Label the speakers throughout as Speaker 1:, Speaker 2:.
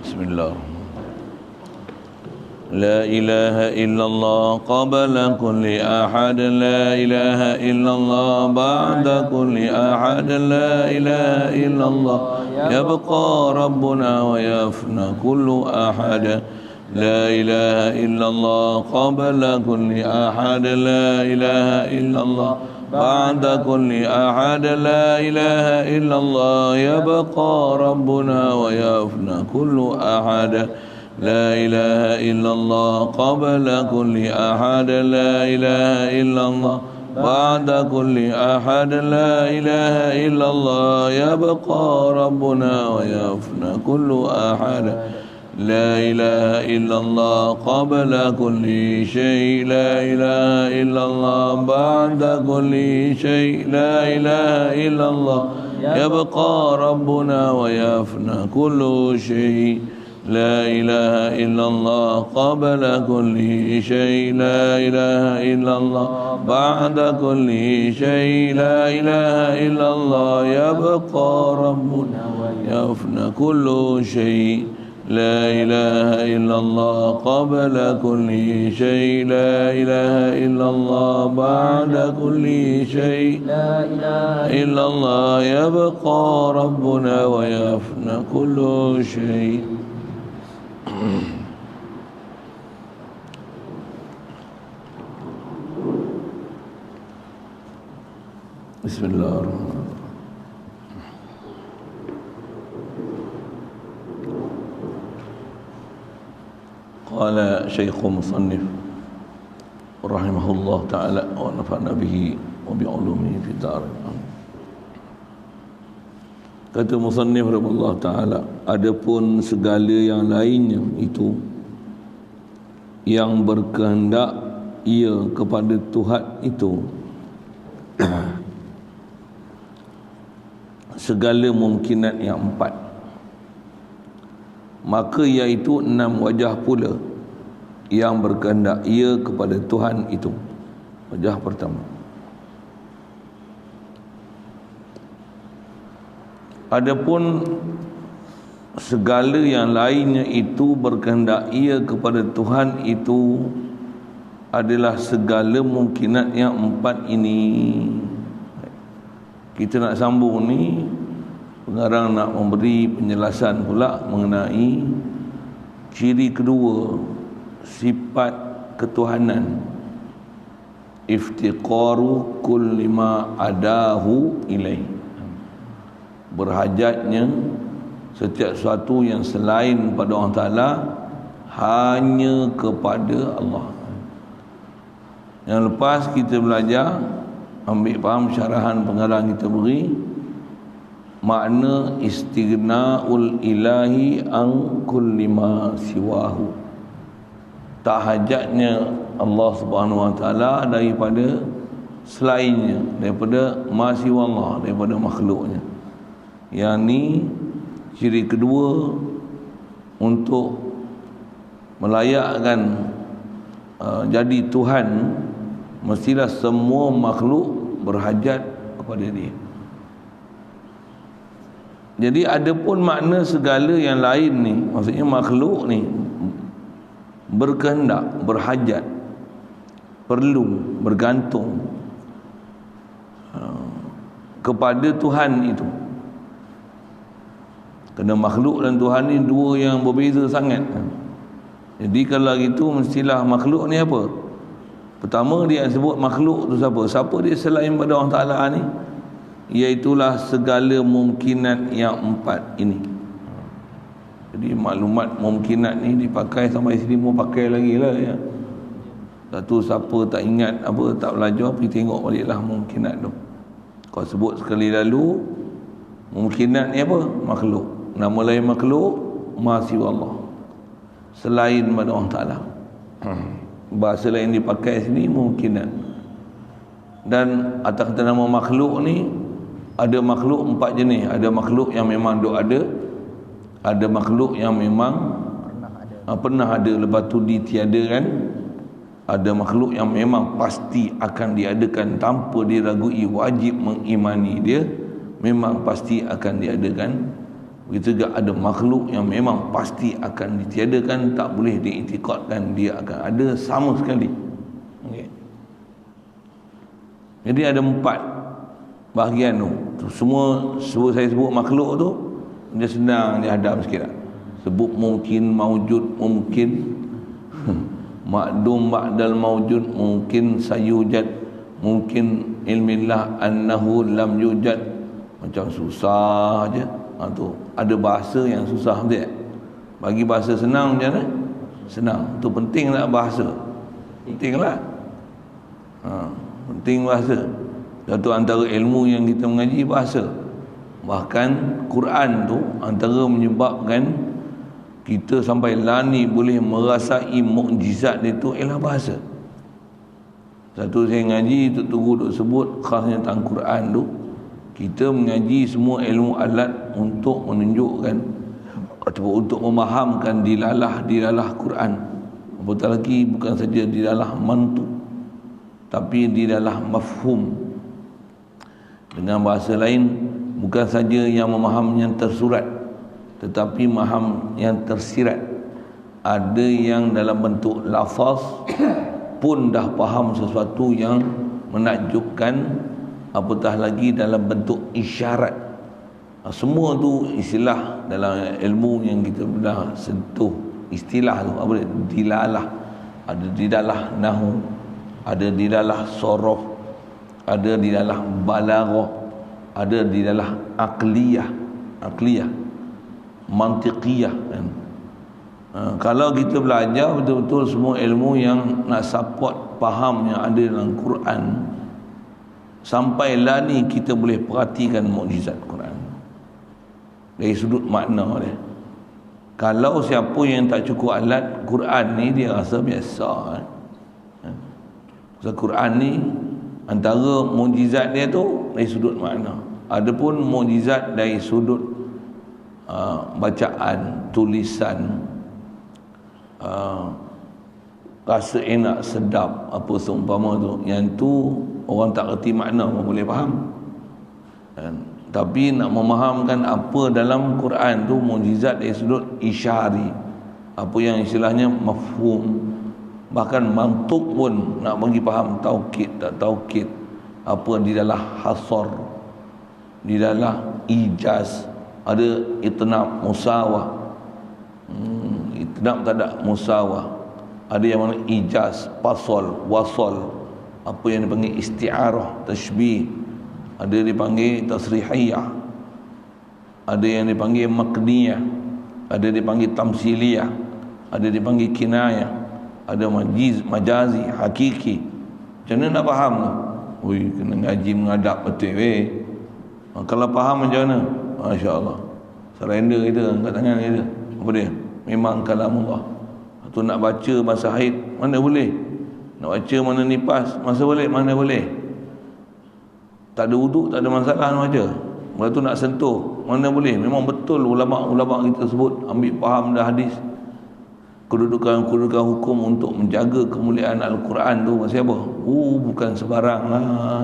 Speaker 1: Bismillah. La ilaha illallah qabla kulli ahad, la ilaha illallah ba'da kulli ahad, la ilaha illallah yabqa rabbuna wa yafna kullu ahad. La ilaha illallah qabla kulli ahad, la ilaha illallah ba'da kulli ahad, la ilaha illallah yabqa rabbuna wa yafna kullu ahad. La ilaha illallah qabla kulli ahad, la ilaha illallah ba'da kulli ahad, la ilaha illallah yabqa rabbuna wa yafna kullu ahad. La ilaha illallah qabla kulli shay, la ilaha illallah ba'da kulli shay, la ilaha illallah yabqa rabbuna wa yafna kullu shay. La ilaha illallah qabla kulli shay, la ilaha illallah ba'da kulli shay, la ilaha illallah yabqa rabbuna wa yafna kullu shay. La ilaha illallah qabla kulli shay, la ilaha illallah ba'da kulli shay, la ilaha illallah yabqa rabbuna wa yafna kullu shay. Bismillahirrahmanirrahim. Qala Syekh Musannif rahimahullah ta'ala wa nafa'na bihi wa bi'ulumihi fid dharain. Kata Musannif rahimahullah ta'ala, adapun segala yang lainnya itu yang berkehendak ia kepada Tuhan itu segala mungkinat yang empat, maka iaitu 6 wajah pula yang berkehendak ia kepada Tuhan itu. Wajah pertama, adapun segala yang lainnya itu berkehendak ia kepada Tuhan itu adalah segala mungkinat yang empat ini. Kita nak sambung ni, pengarang nak memberi penjelasan pula mengenai ciri kedua sifat ketuhanan, iftiqaru kulli ma adahu ilaih, berhajatnya setiap sesuatu yang selain pada Allah Ta'ala hanya kepada Allah. Yang lepas kita belajar, ambil faham syarahan pengarang kita beri makna istighna'ul ilahi an kulli ma siwahu, tak hajatnya Allah Subhanahu wa taala daripada selainnya, daripada ma siwa Allah, daripada makhluknya. Yang ni ciri kedua untuk melayakkan jadi Tuhan, mestilah semua makhluk berhajat kepada dia. Jadi ada pun makna segala yang lain ni, maksudnya makhluk ni berkehendak, berhajat, perlu, bergantung kepada Tuhan itu. Kerana makhluk dan Tuhan ni dua yang berbeza sangat. Jadi kalau gitu mestilah makhluk ni apa? Pertama dia sebut makhluk tu siapa? Siapa dia selain pada Allah Ta'ala ni? Iaitulah segala mungkinat yang empat ini. Jadi maklumat mungkinat ni dipakai sampai sini pun pakai lagi lah ya. Satu siapa tak ingat apa, tak belajar, pergi tengok baliklah mungkinat tu. Kau sebut sekali lalu, mungkinat ni apa? Makhluk. Nama lain makhluk, ma siwa Allah, selain pada Allah Ta'ala. Bahasa lain dipakai sini mungkinat. Dan atas kata nama makhluk ni, ada makhluk empat jenis. Ada makhluk yang memang duk ada makhluk yang memang pernah ada lepas tu ditiadakan. Ada makhluk yang memang pasti akan diadakan tanpa diragui, wajib mengimani dia memang pasti akan diadakan. Begitu juga ada makhluk yang memang pasti akan ditiadakan, tak boleh diiktikadkan dia akan ada sama sekali. Okay. Jadi ada 4 bahagian tu. Semua saya sebut makhluk tu, dia senang dia hadam sikit lah. Sebut mungkin, maujud, mungkin makdum, ba'dal maujud, mungkin sayujad, mungkin ilmillah annahu lam yujad. Macam susah je. Tu ada bahasa yang susah dia. Bagi bahasa senang macam mana? Senang. Tu penting tak bahasa? Pentinglah. Penting bahasa. Satu antara ilmu yang kita mengaji bahasa. Bahkan Quran tu antara menyebabkan kita sampai lani boleh merasai mukjizat dia tu ialah bahasa. Satu saya ngaji Tok Guru duk sebut khasnya tentang Quran tu, kita mengaji semua ilmu alat untuk menunjukkan ataupun untuk memahamkan dilalah Quran. Apatah lagi bukan saja dilalah mantuk, tapi dilalah mafhum. Dengan bahasa lain, bukan saja yang memaham yang tersurat, tetapi memaham yang tersirat. Ada yang dalam bentuk lafaz pun dah faham sesuatu yang menakjubkan, apatah lagi dalam bentuk isyarat. Semua tu istilah dalam ilmu yang kita dah sentuh. Istilah tu apa dia? Dilalah. Ada dilalah nahu, ada dilalah sorof, ada dilalah balaghah, ada dilalah akliyah, mantiqiyah kan. Kalau kita belajar betul-betul semua ilmu yang nak support faham yang ada dalam Quran, sampailah ni kita boleh perhatikan mukjizat Quran dari sudut makna dia. Kalau siapa yang tak cukup alat Quran ni, dia rasa biasa. Sebab Quran ni antara mukjizat dia tu dari sudut makna. Adapun mukjizat dari sudut bacaan, tulisan, rasa enak, sedap, apa seumpama tu, yang tu orang tak erti makna pun boleh faham. Tapi nak memahamkan apa dalam Quran tu mukjizat dari sudut isyari, apa yang istilahnya mafhum, bahkan mantuk pun nak bagi faham taukid tak taukid, apa di dalam hasar, di dalam ijaz, ada itnab musawah, itnab tak ada musawah, ada yang mana ijaz, pasal, wasal, apa yang dipanggil isti'arah, tashbih, ada dipanggil tasrihiyah, ada yang dipanggil makniyah, ada dipanggil tamsiliyah, ada dipanggil kinayah, ada majazi, hakiki. Macam mana nak faham tu? Ui, kena ngaji mengadap betul weh. Kalau faham macam mana? Masya Allah, surrender kita angkat tangan kita. Apa dia? Memang kalamullah. Tu nak baca masa haid mana boleh, nak baca mana nifas masa boleh, mana boleh. Tak ada wuduk, tak ada masalah nak baca. Lepas tu nak sentuh, mana boleh. Memang betul ulama-ulama kita sebut, ambil faham dah hadis. Kedudukan hukum untuk menjaga kemuliaan Al-Quran tu pasal apa? Bukan sebarang lah.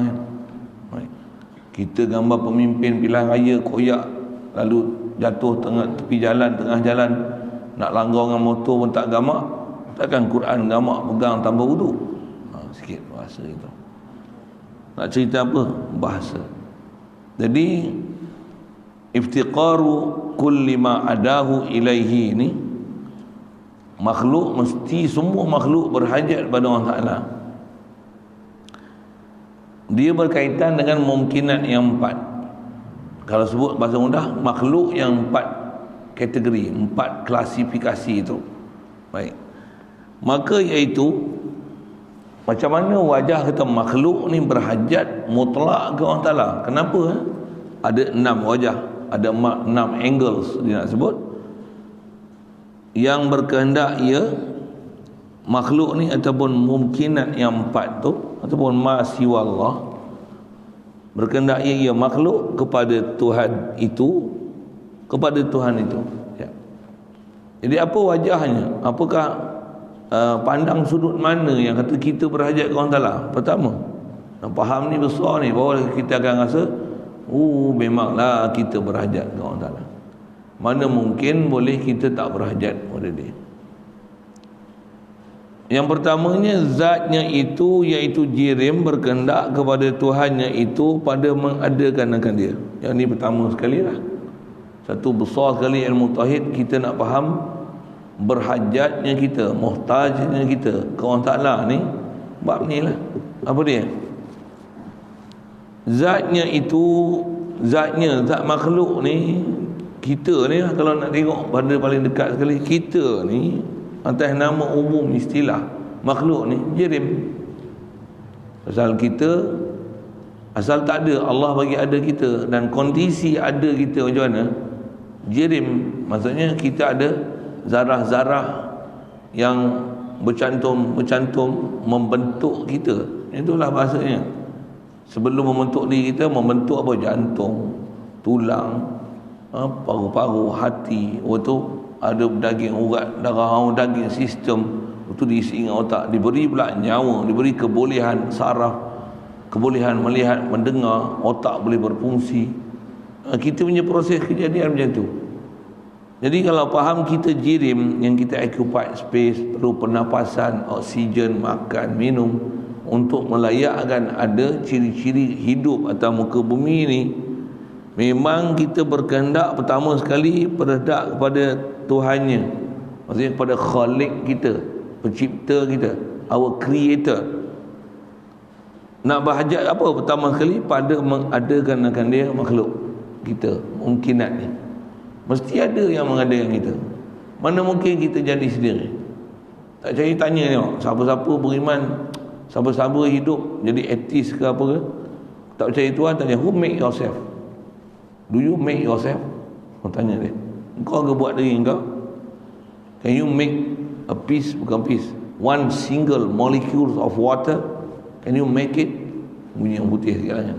Speaker 1: Kita gambar pemimpin pilihan raya koyak, lalu jatuh tepi jalan, tengah jalan, nak langgar dengan motor pun tak gamak. Takkan Quran gamak pegang tanpa wuduk? Sikit bahasa itu. Nak cerita apa? Bahasa. Jadi iftiqaru kulli ma adahu ilaihi ni, makhluk mesti, semua makhluk berhajat pada Allah Ta'ala. Dia berkaitan dengan mungkinat yang 4. Kalau sebut bahasa mudah, makhluk yang 4 kategori, 4 klasifikasi itu. Baik. Maka iaitu, macam mana wajah kata makhluk ni berhajat mutlak ke Allah Ta'ala? Kenapa? Ada 6 wajah, ada 6 angles dia nak sebut, yang berkehendak ia makhluk ni ataupun mungkinat yang 4 tu, ataupun ma siwallah, berkehendak ia makhluk kepada Tuhan itu, ya. Jadi apa wajahnya? Apakah pandang sudut mana yang kata kita berhajat ke Allah Ta'ala? Pertama, faham ni besar ni, bahawa kita akan rasa memanglah kita berhajat ke Allah Ta'ala. Mana mungkin boleh kita tak berhajat pada dia. Yang pertamanya, zatnya itu iaitu jirim berkehendak kepada Tuhannya itu pada mengadakan akan dia. Yang ni pertama sekali lah. Satu besar sekali ilmu tauhid, kita nak faham berhajatnya kita, muhtajnya kita ke Allah Ta'ala ni. Bab ni lah. Apa dia? Zatnya itu, zat makhluk ni, kita ni lah, kalau nak tengok pada paling dekat sekali, kita ni atas nama umum istilah makhluk ni jirim. Asal kita, asal tak ada, Allah bagi ada kita, dan kondisi ada kita macam mana? Jirim. Maksudnya kita ada zarah-zarah yang bercantum membentuk kita. Itulah bahasanya. Sebelum membentuk diri kita, membentuk apa? Jantung, tulang, paru-paru, hati. Waktu ada daging urat, darah, daging, sistem itu diisi dengan otak, diberi pula nyawa, diberi kebolehan saraf, kebolehan melihat, mendengar, otak boleh berfungsi. Kita punya proses kejadian macam tu. Jadi kalau faham kita jirim, yang kita occupy space, perlu pernafasan, oksigen, makan, minum, untuk melayakkan ada ciri-ciri hidup atas muka bumi ni, memang kita berkehendak pertama sekali berkehendak kepada Tuhannya, maksudnya kepada Khalik kita, pencipta kita, our creator. Nak berhajat apa pertama sekali? Pada mengadakan akan dia makhluk kita. Mungkinat ni mesti ada yang mengadakan kita. Mana mungkin kita jadi sendiri? Tak cari tanya tengok, siapa-siapa beriman, siapa-siapa hidup jadi ateis ke apa ke, tak percaya Tuhan, tanya, who make yourself? Do you make yourself? Kau tanya dia, kau ke buat diri kau? Can you make a piece, bukan piece, one single molecule of water? Can you make it? Bunyi yang putih segalanya.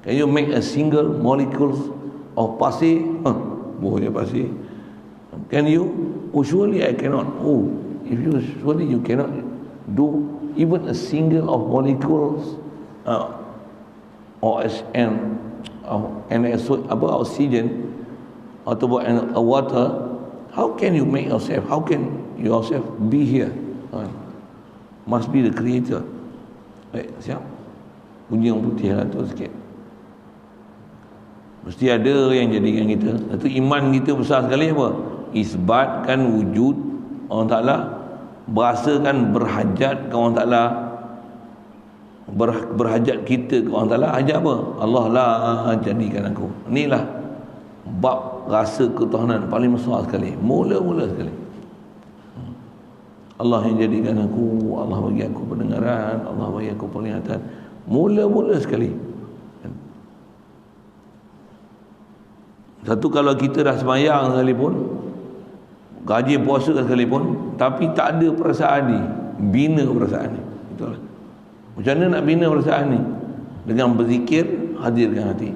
Speaker 1: Can you make a single molecule of pasir? Boleh pasir. Can you? Oh, surely I cannot. Oh, if you, surely you cannot do even a single of molecules oxygen atau a water. How can you make yourself? How can yourself be here? Must be the creator. Baik, siap. Bunyi yang putih lah tu sikit. Mesti ada yang jadikan kita. Itu iman kita besar sekali apa? Isbatkan wujud Allah Ta'ala, berasakan berhajat ke Allah Ta'ala, berhajat kita ke Allah Ta'ala. Hajat apa? Allah lah jadikan aku. Inilah bab rasa ketuhanan paling besar sekali, mula-mula sekali. Allah yang jadikan aku, Allah bagi aku pendengaran, Allah bagi aku penglihatan, mula-mula sekali. Satu, kalau kita dah sembahyang sekalipun, rajin puasa sekalipun, tapi tak ada perasaan ni, bina perasaan ni. Itulah. Macam mana nak bina perasaan ni? Dengan berzikir, hadirkan hati.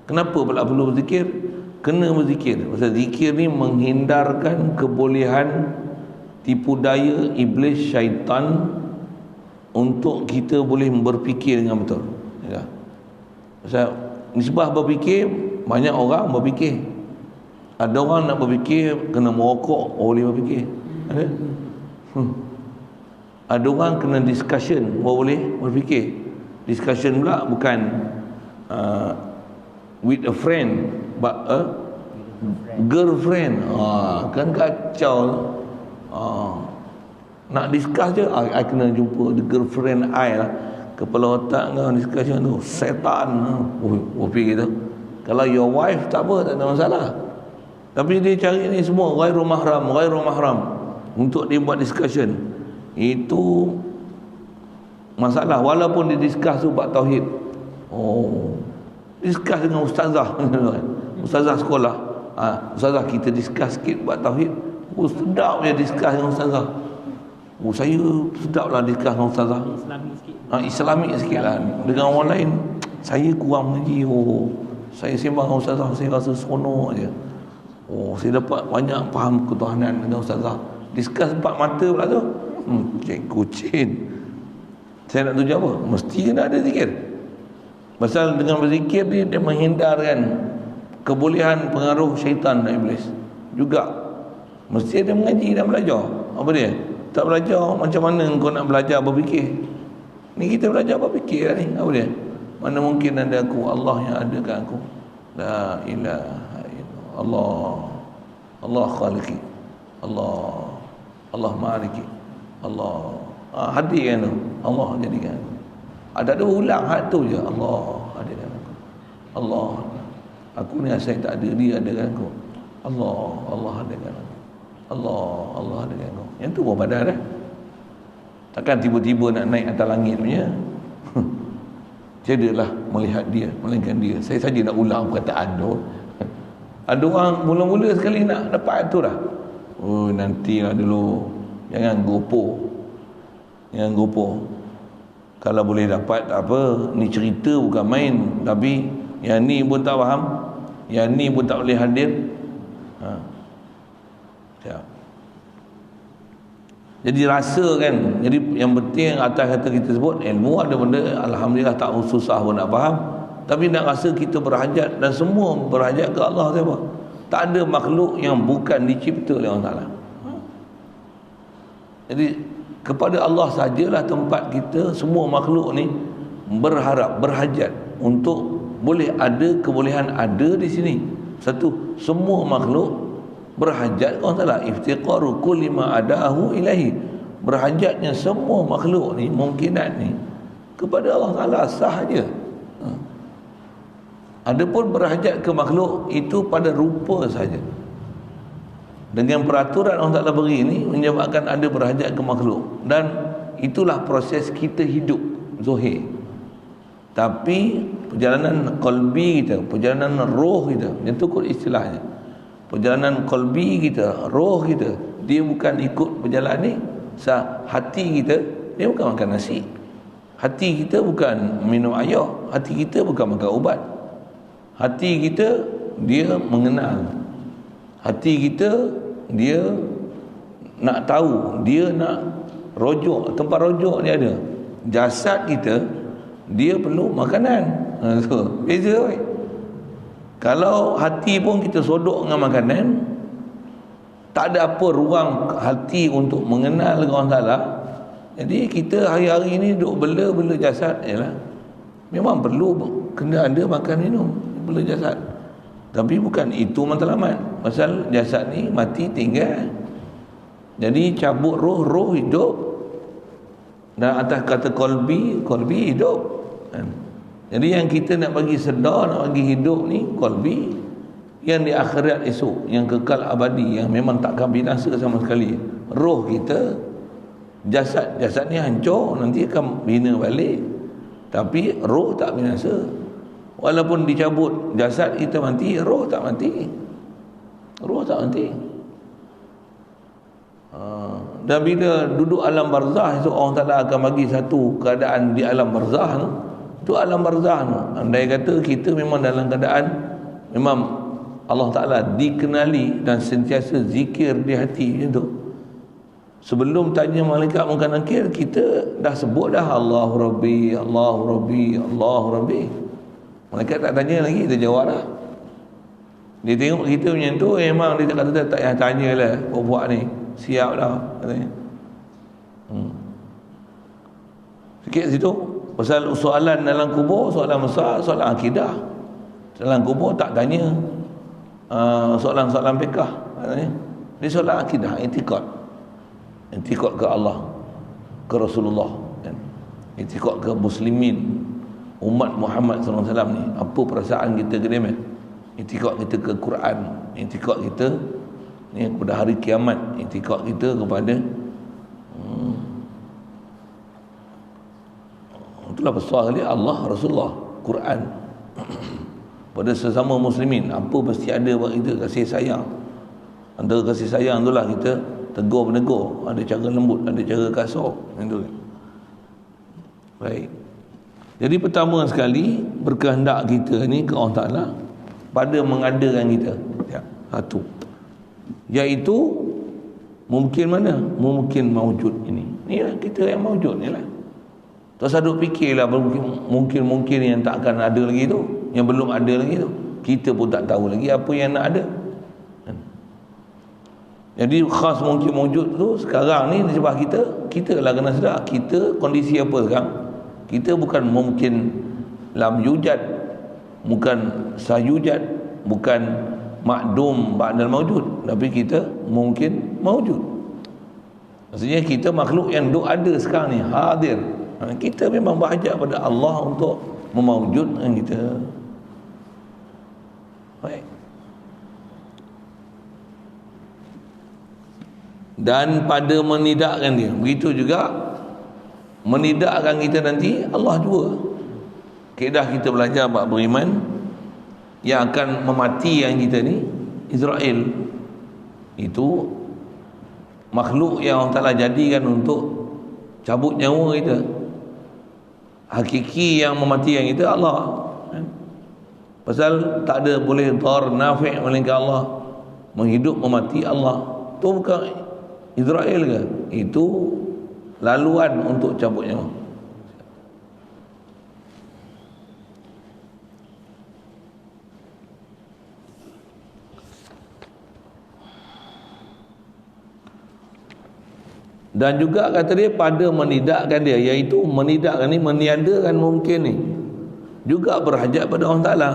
Speaker 1: Kenapa pula perlu berzikir? Kena berzikir. Pasal zikir ni menghindarkan kebolehan tipu daya iblis, syaitan, untuk kita boleh berfikir dengan betul. Ya. Pasal nisbah berfikir, banyak orang berfikir. Ada orang nak berfikir kena merokok, boleh berfikir. Ada? Ada orang kena discussion, boleh berfikir. Discussion pula bukan with a friend, but a girlfriend. Kan kacau. Nak discuss je, I kena jumpa the girlfriend I lah. Kepala otak kau discussion tu setan. Fikir tu. Kalau your wife tak apa, tak ada masalah. Tapi dia cari ni semua ghairu mahram untuk dia buat discussion. Itu masalah. Walaupun dia discuss tu bab tauhid. Discuss dengan ustazah. Ustazah sekolah. Ustazah, kita discuss sikit bab tauhid. Sedap dia discuss dengan ustazah. Saya sedap lah discuss dengan ustazah. Islamik sikit lah. Dengan orang lain, saya kurang mengaji. Saya sembang dengan ustazah, saya rasa seronok je. Saya dapat banyak faham ketuhanan dengan ustazah. Discuss empat mata pula tu. Kucing. Saya nak tunjuk apa? Mesti kena ada zikir. Pasal dengan berzikir dia menghindarkan kebolehan pengaruh syaitan dan iblis juga. Mesti ada mengaji dan belajar. Apa dia? Tak belajar, macam mana kau nak belajar berfikir? Ni kita belajar berfikir lah ni. Apa dia? Mana mungkin ada aku, Allah yang adakan aku. La ilaha illallah. Allah khaliqi. Allah maliki. Allah hadirkan tu. Allah jadikan. Ada ulang hak tu je. Allah hadirkan aku. Allah. Aku ni asal tak ada, dia adakan aku. Allah hadirkan aku. Allah hadirkan aku. Yang tu pun padan dah. Takkan tiba-tiba nak naik atas langit punya. Jadilah melihat dia, melainkan dia. Saya saja nak ulang perkataan tu. Ada orang mula-mula sekali nak dapat tu dah. Oh, nantilah dulu. Jangan gopoh. Kalau boleh dapat tak apa. Ni cerita bukan main. Tapi yang ni pun tak faham, yang ni pun tak boleh hadir. Jadi rasa kan. Jadi yang penting atas kata kita sebut ilmu, ada benda alhamdulillah tak susah pun nak faham, tapi nak rasa kita berhajat, dan semua berhajat ke Allah siapa? Tak ada makhluk yang bukan dicipta oleh Allah Taala. Jadi kepada Allah sajalah tempat kita, semua makhluk ni berharap, berhajat untuk boleh ada kebolehan ada di sini. Satu, semua makhluk berhajat Allah Taala, iftiqaru kulli ma adahu ilahi. Berhajatnya semua makhluk ni, mungkinat ni kepada Allah Taala sahaja. Adapun berhajat ke makhluk itu pada rupa saja. Dengan peraturan Allah Taala beri ni menyebabkan ada berhajat ke makhluk, dan itulah proses kita hidup zahir. Tapi perjalanan qalbi kita, perjalanan roh kita, itu kot istilahnya. Perjalanan qalbi kita, roh kita, dia bukan ikut perjalanan ni. Hati kita, dia bukan makan nasi. Hati kita bukan minum air. Hati kita bukan makan ubat. Hati kita, dia mengenal. Hati kita, dia nak tahu, dia nak rojok, tempat rojok dia ada. Jasad kita, dia perlu makanan. Beza kan? Kalau hati pun kita sodok dengan makanan, tak ada apa ruang hati untuk mengenal Allah Taala. Jadi kita hari-hari ni duk bela jasad, yalah. Memang perlu kena ada makan minum, bela jasad. Tapi bukan itu matlamat. Pasal jasad ni mati tinggal. Jadi cabut roh hidup. Dan atas kata qalbi hidup. Jadi yang kita nak bagi sedar, nak bagi hidup ni qalbi, yang di akhirat esok, yang kekal abadi, yang memang takkan binasa sama sekali. Roh kita, jasad ni hancur, nanti akan bina balik. Tapi roh tak binasa. Walaupun dicabut jasad kita mati, roh tak mati. Dan bila duduk alam barzah, esok Allah Taala akan bagi satu keadaan di alam barzah tu. Itu alam barzah tu. Andai kata kita memang dalam keadaan memang Allah Ta'ala dikenali dan sentiasa zikir di hati macam tu. Sebelum tanya malaikat munkar nakir, kita dah sebut dah Allahu Rabbi, Allahu Rabbi, Allahu Rabbi. Malaikat tak tanya lagi, kita jawab dah. Dia tengok kita macam tu, memang dia kata tak payah tanya lah, buat ni siap dah katanya. Sikit situ. Pasal soalan dalam kubur, soalan besar, soalan akidah. Dalam kubur tak tanya soalan-soalan fiqh katanya. Ini soalan akidah, i'tiqad ke Allah, ke Rasulullah, i'tiqad ke muslimin, umat Muhammad SAW ni. Apa perasaan kita ke dia? I'tiqad kita ke Quran, i'tiqad kita ni kepada hari kiamat, i'tiqad kita kepada itulah besar kali Allah, Rasulullah, Quran. Pada sesama muslimin, apa mesti ada buat kita kasih sayang. Antara kasih sayang itulah kita tegur menegur, ada cara lembut, ada cara kasar, itu. Baik. Jadi pertama sekali berkehendak kita ni ke Allah Taala pada mengadakan kita. Ya, satu. Iaitu mungkin mana? Mungkin maujud ini. Inilah kita yang maujud ni lah. Terus aduk fikirlah mungkin yang tak akan ada lagi tu, yang belum ada lagi tu. kita pun tak tahu lagi apa yang nak ada. Jadi khas mungkin wujud tu sekarang ni sebab kita lah kena sedar kita kondisi apa sekarang. Kita bukan mungkin lam yujad, bukan sayujad, bukan makdum ba'dal mawjud, tapi kita mungkin mawjud. Maksudnya kita makhluk yang duk ada sekarang ni, hadir. Kita memang berhajat pada Allah untuk memawujudkan kita. Baik. Dan pada menidakkan dia, begitu juga menidakkan kita nanti Allah juga. Kedah kita belajar bab beriman yang akan mematikan kita ni Israel, itu makhluk yang Allah Ta'ala jadikan untuk cabut nyawa kita. Hakiki yang mematikan kita Allah. Pasal tak ada boleh dar nafi' melainkan Allah. Menghidup memati Allah. Tu bukan Israel ke? Itu laluan untuk cabut nyawa. Dan juga kata dia pada menidakkan dia, iaitu menidakkan ni, meniadakan mungkin ni, juga berhajat pada Allah Ta'ala.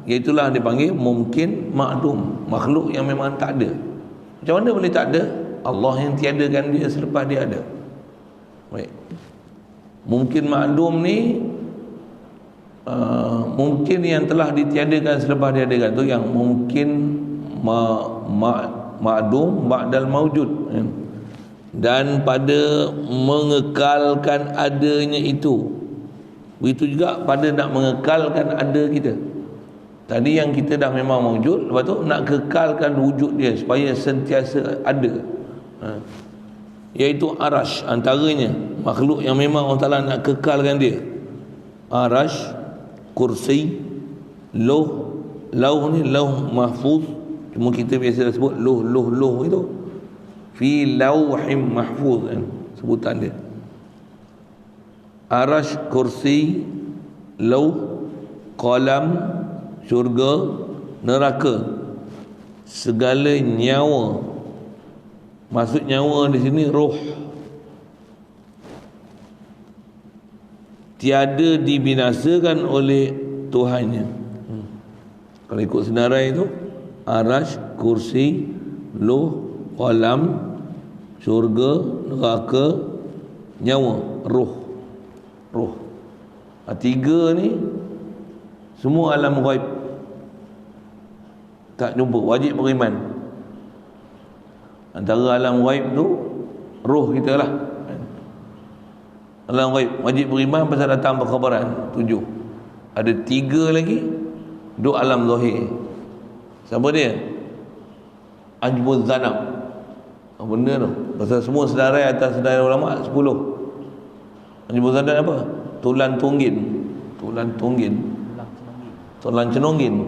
Speaker 1: Iaitulah dipanggil mungkin makdum, makhluk yang memang tak ada. Macam mana boleh tak ada? Allah yang tiadakan dia selepas dia ada. Baik. Mungkin makdum ni mungkin yang telah ditiadakan selepas dia ada tu, yang mungkin makdum ba'dal mawjud. Dan pada mengekalkan adanya itu, begitu juga pada nak mengekalkan ada kita. Tadi yang kita dah memang wujud, lepas tu nak kekalkan wujud dia supaya sentiasa ada, iaitu arash. Antaranya makhluk yang memang Allah Ta'ala nak kekalkan dia, arash, kursi, lauh ni lauh mahfuz, cuma kita biasa sebut lauh itu fi lauhim mahfuz, sebutan dia. Arash, kursi, lauh, qalam, syurga, neraka, segala nyawa. Maksud nyawa di sini roh, tiada dibinasakan oleh Tuhannya. Kalau ikut senarai itu, arash, kursi, lauh, qalam, syurga, neraka, nyawa, roh. Tiga ni semua alam ghaib, tak jumpa, wajib beriman. Antara alam ghaib tu roh kita lah. Alam ghaib wajib beriman pasal datang berkhabaran 7. Ada 3 lagi duk alam zahir. Siapa dia? Ajbuz zanab. Apa benda tu? Pasal semua sedarai atas sedarai ulama 10. Ajbuz zanab apa? Tulang tunggin. Tulang cenonggin.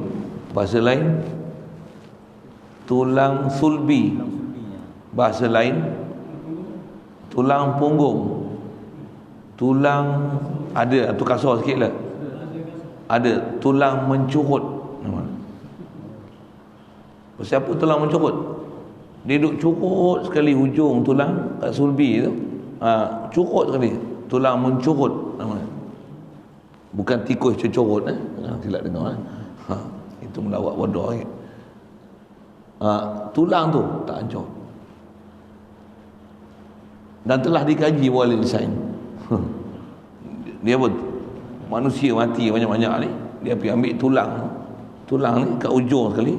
Speaker 1: Bahasa lain tulang sulbi. Bahasa lain tulang punggung. Tulang ada tu kasar sikit lah. Ada tulang mencurut. Siapa tulang mencurut? Dia duduk curut sekali hujung tulang kat sulbi tu. Curut sekali. Tulang mencurut namanya. Bukan tikus curut tidak dengar. Itu melawak bodoh. Tulang tu tak hancur. Dan telah dikaji oleh sains. Dia pun manusia mati banyak-banyak ni, dia pergi ambil tulang ni kat ujung sekali.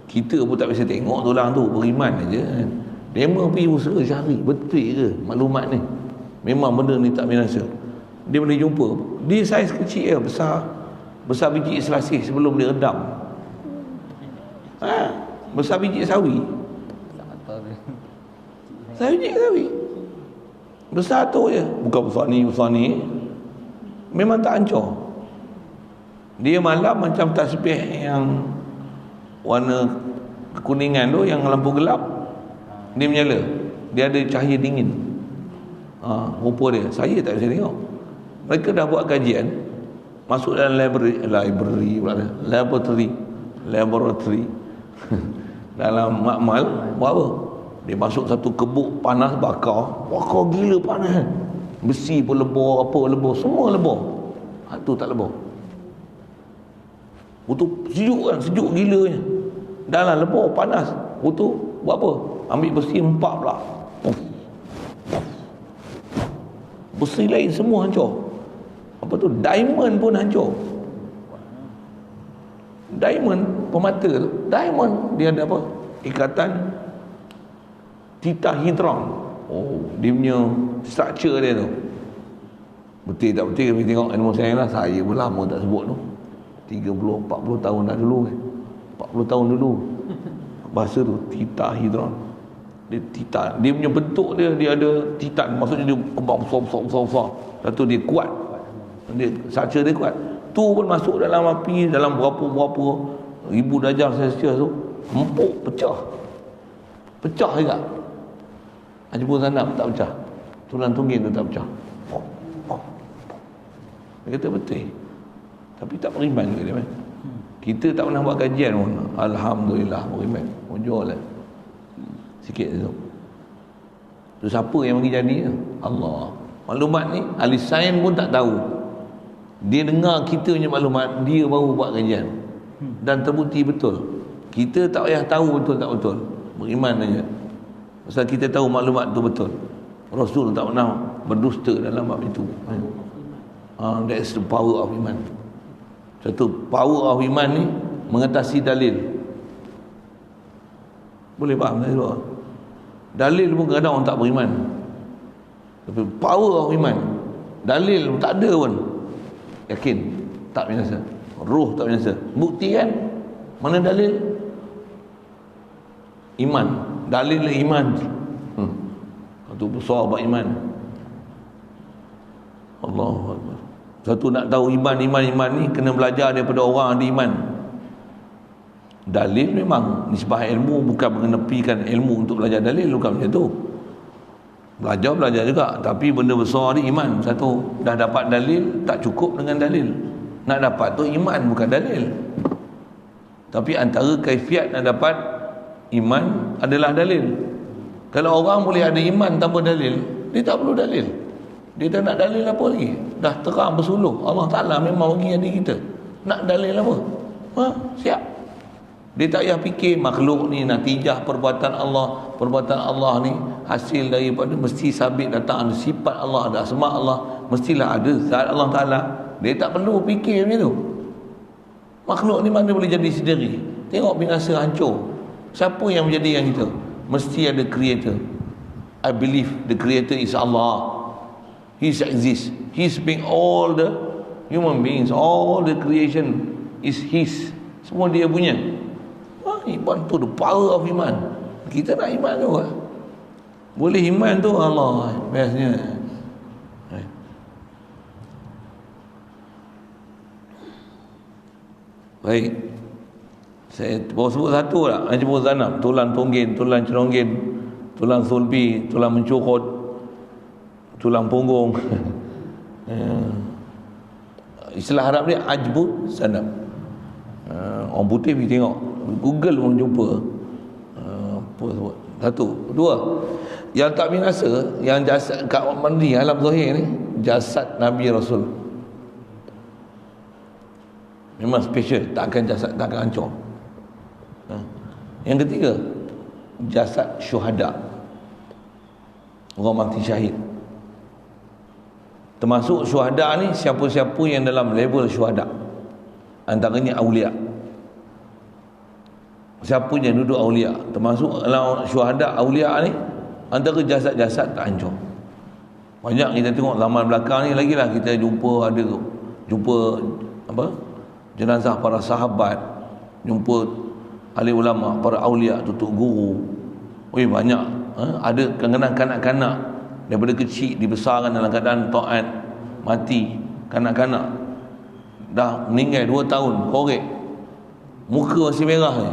Speaker 1: Kita pun tak biasa tengok tulang tu, beriman aja. Dia pergi usaha cari betul ke maklumat ni, memang benda ni tak binasa. Dia boleh jumpa dia saiz kecil besar biji selasih sebelum dia redam. Besar biji sawi. Biji sawi besar tu je, bukan besar ni. Memang tak hancur. Dia malam macam tasbih yang warna kekuningan tu, yang lampu gelap dia menyala, dia ada cahaya dingin. Rupa dia saya tak bisa tengok. Mereka dah buat kajian, masuk dalam laboratory, laboratory dalam makmal buat apa? Dia masuk satu kebuk panas bakar gila panas, besi pun lebur, apa lebur, semua lebur, tu tak lebur. Betul sejuk kan, sejuk gilanya. Dalam lebur panas. Betul buat apa? Ambil besi empat pula. Besi lain semua hancur. Apa tu? Diamond pun hancur. Diamond pemata tu, diamond dia ada apa? Ikatan tetrahedron. Dia punya structure dia tu. Betul tak betul kami tengok ilmu sains lah. Saya pun lama tak sebut tu. 30-40 tahun dah dulu 40 tahun dulu. Bahasa tu tetrahedron. Dia punya bentuk dia ada titan, maksudnya dia kembang besar. Lepas tu dia kuat. Dia structure dia kuat. Tu pun masuk dalam api dalam berapa ribu darjah Celsius tu, empuk, pecah juga. Jepun sana tak pecah, tulang tungging tu tak pecah. Dia kata betul, tapi tak beriman juga dia. Kita tak pernah buat kajian pun, alhamdulillah beriman, mujur lah sikit tu. Tu siapa yang bagi jadi? Allah. Maklumat ni ahli sains pun tak tahu. Dia dengar kita punya maklumat, dia baru buat kajian dan terbukti betul. Kita tak payah tahu betul tak betul, beriman saja. Pasal kita tahu maklumat tu betul. Rasul tak pernah berdusta dalam bab itu. That's the power of iman. Satu power of iman ni mengatasi dalil. Boleh faham tak tu? Dalil pun kadang orang tak beriman. Tapi power of iman, dalil tak ada pun yakin tak binasa, roh tak binasa. Bukti kan? Mana dalil? Iman. Dalil iman. Itu besar buat iman. Allahu Akbar. Satu nak tahu iman ni kena belajar daripada orang ada iman. Dalil memang nisbah ilmu, bukan mengenepikan ilmu untuk belajar dalil, bukan macam tu. Belajar juga, tapi benda besar ni iman. Satu dah dapat dalil, tak cukup dengan dalil. Nak dapat tu iman, bukan dalil. Tapi antara kaifiat nak dapat iman adalah dalil. Kalau orang boleh ada iman tanpa dalil, dia tak perlu dalil. Dia tak nak dalil apa lagi? Dah terang bersuluh, Allah Ta'ala memang bagi hati kita. Nak dalil apa? Siap. Dia tak payah fikir makhluk ni natijah perbuatan Allah ni hasil daripada mesti sabit datang ada sifat Allah, ada asma Allah, mestilah ada zat Allah Ta'ala. Dia tak perlu fikir macam tu. Makhluk ni mana boleh jadi sendiri? Tengok binasa hancur. Siapa yang menjadikan kita? Mesti ada creator. I believe the creator is Allah. He exists. He's being all the human beings, all the creation is his. Semua dia punya. Iman tu the power of iman. Kita nak iman tu kan? Boleh iman tu Allah bestnya. Baik, saya bawa sebut satu lah. Jemput zanab, tulang tunggin, tulang ceronggin, tulang sulbi, tulang mencukut, tulang punggung. Istilah Arab ni ajbu zanab. Orang putih pergi tengok, Google pun jumpa. Apa sebut? Satu. Dua, yang tak binasa, yang jasad kat mandi alam zahir ni, jasad Nabi Rasul memang special, tak akan jasad, tak akan hancur. Yang ketiga, jasad syuhada, orang mati syahid. Termasuk syuhada ni siapa-siapa yang dalam level syuhada, antaranya awliya. Siapa yang duduk awliya, termasuk dalam syuhada awliya ni, antara jasad-jasad tak hancur. Banyak kita tengok zaman belakang ni lagi lah, kita jumpa apa, jenazah para sahabat, jumpa ahli ulama, para awliya, tutup guru. Banyak. Ada kadang-kadang kanak-kanak daripada kecil dibesarkan dalam keadaan taat, mati. Kanak-kanak dah meninggal 2 tahun, korek, muka masih merah ni.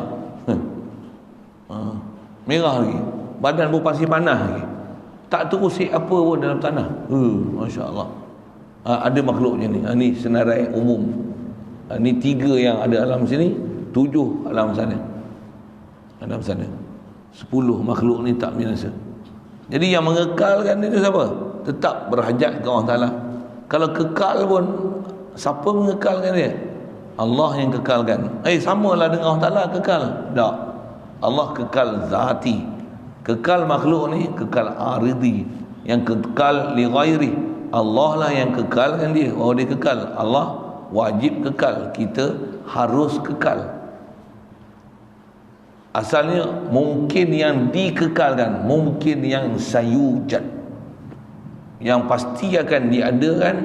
Speaker 1: Merah lagi, badan pun masih panas lagi, tak terusik apa pun dalam tanah. Masya Allah. Ada makhluk macam ni. Ni senarai umum. Ni 3 yang ada alam sini. 7 alam sana. Alam sana 10 makhluk ni tak binasa. Jadi yang mengekalkan itu siapa? Tetap berhajat ke Allah Ta'ala. Kalau kekal pun, siapa mengekalkan dia? Allah yang kekalkan. Samalah dengan Allah Ta'ala kekal? Tak. Allah kekal zati. Kekal makhluk ni kekal aridi, yang kekal li ghairi. Allah lah yang kekalkan dia. Dia kekal. Allah wajib kekal, kita harus kekal. Asalnya mungkin yang dikekalkan, mungkin yang sayujad, yang pasti akan diadakan.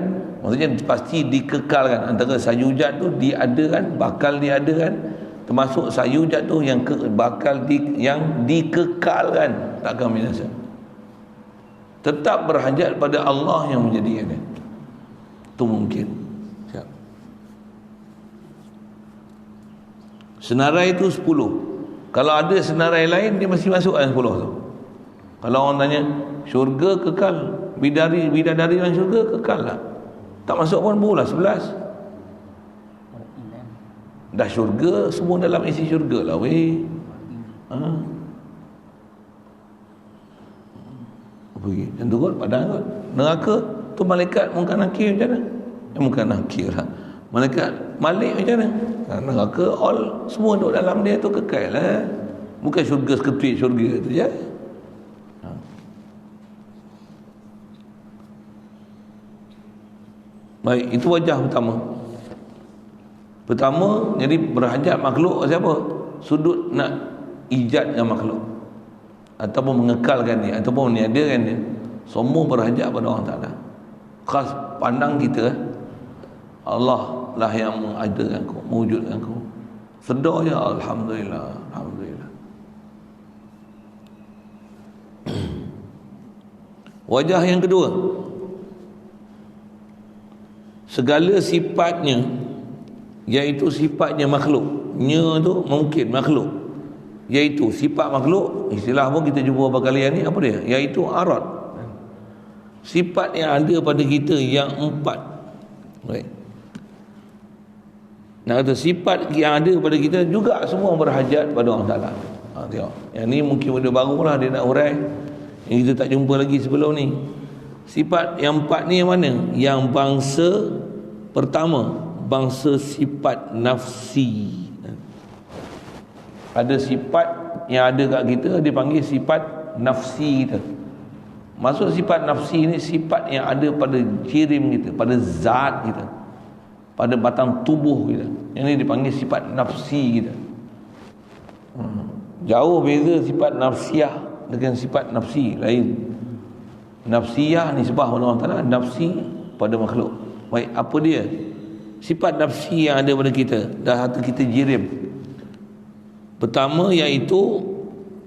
Speaker 1: Maksudnya pasti dikekalkan. Antara sayujad tu diadakan, bakal diadakan. Termasuk sayujad tu yang yang dikekalkan, takkan binasa. Tetap berhajat pada Allah yang menjadikan. Itu mungkin. Senarai itu 10. Kalau ada senarai lain, dia mesti masuk yang 10 tu. Kalau orang tanya, syurga kekal, bidadari dalam syurga kekal lah. Tak masuk pun pula 11. Dah syurga, semua dalam isi syurga lah weh. Apa lagi? Yang tu kot, padang kot. Neraka tu malaikat Munkar Nakir macam mana? Munkar Nakir lah. Malaikat Malik macam mana? Neraka all, semua duduk dalam dia tu kekal lah. Bukan syurga seketip syurga tu je. Baik, itu wajah pertama. Pertama, jadi berhajat makhluk siapa? Sudut nak ijadkan makhluk, ataupun mengekalkan dia, ataupun meniadakan dia. Semua berhajat pada Allah Ta'ala. Khas pandang kita, Allah lah yang mengadakan kau, mewujudkan kau. Sedar je, Alhamdulillah, Alhamdulillah. Wajah yang kedua, segala sifatnya, iaitu sifatnya makhluk. Nya tu mungkin makhluk, iaitu sifat makhluk. Istilah pun kita jumpa beberapa kali ni, apa dia? Iaitu arad. Sifat yang ada pada kita yang 4. Baik. Nak kata sifat yang ada pada kita juga semua berhajat pada Allah Ta'ala. Tengok. Yang ni mungkin benda baru lah dia nak urai, yang kita tak jumpa lagi sebelum ni. Sifat yang 4 ni yang mana? Yang bangsa pertama, bangsa sifat nafsi. Ada sifat yang ada kat kita dipanggil sifat nafsi kita. Maksud sifat nafsi ni sifat yang ada pada jirim kita, pada zat kita, pada batang tubuh kita. Yang ni dipanggil sifat nafsi kita. Jauh beza sifat nafsiyah dengan sifat nafsi lain. Nafsiyah ni sebab Allah Ta'ala, nafsi pada makhluk. Baik, apa dia? Sifat nafsi yang ada pada kita, dah hati kita jirim. Pertama iaitu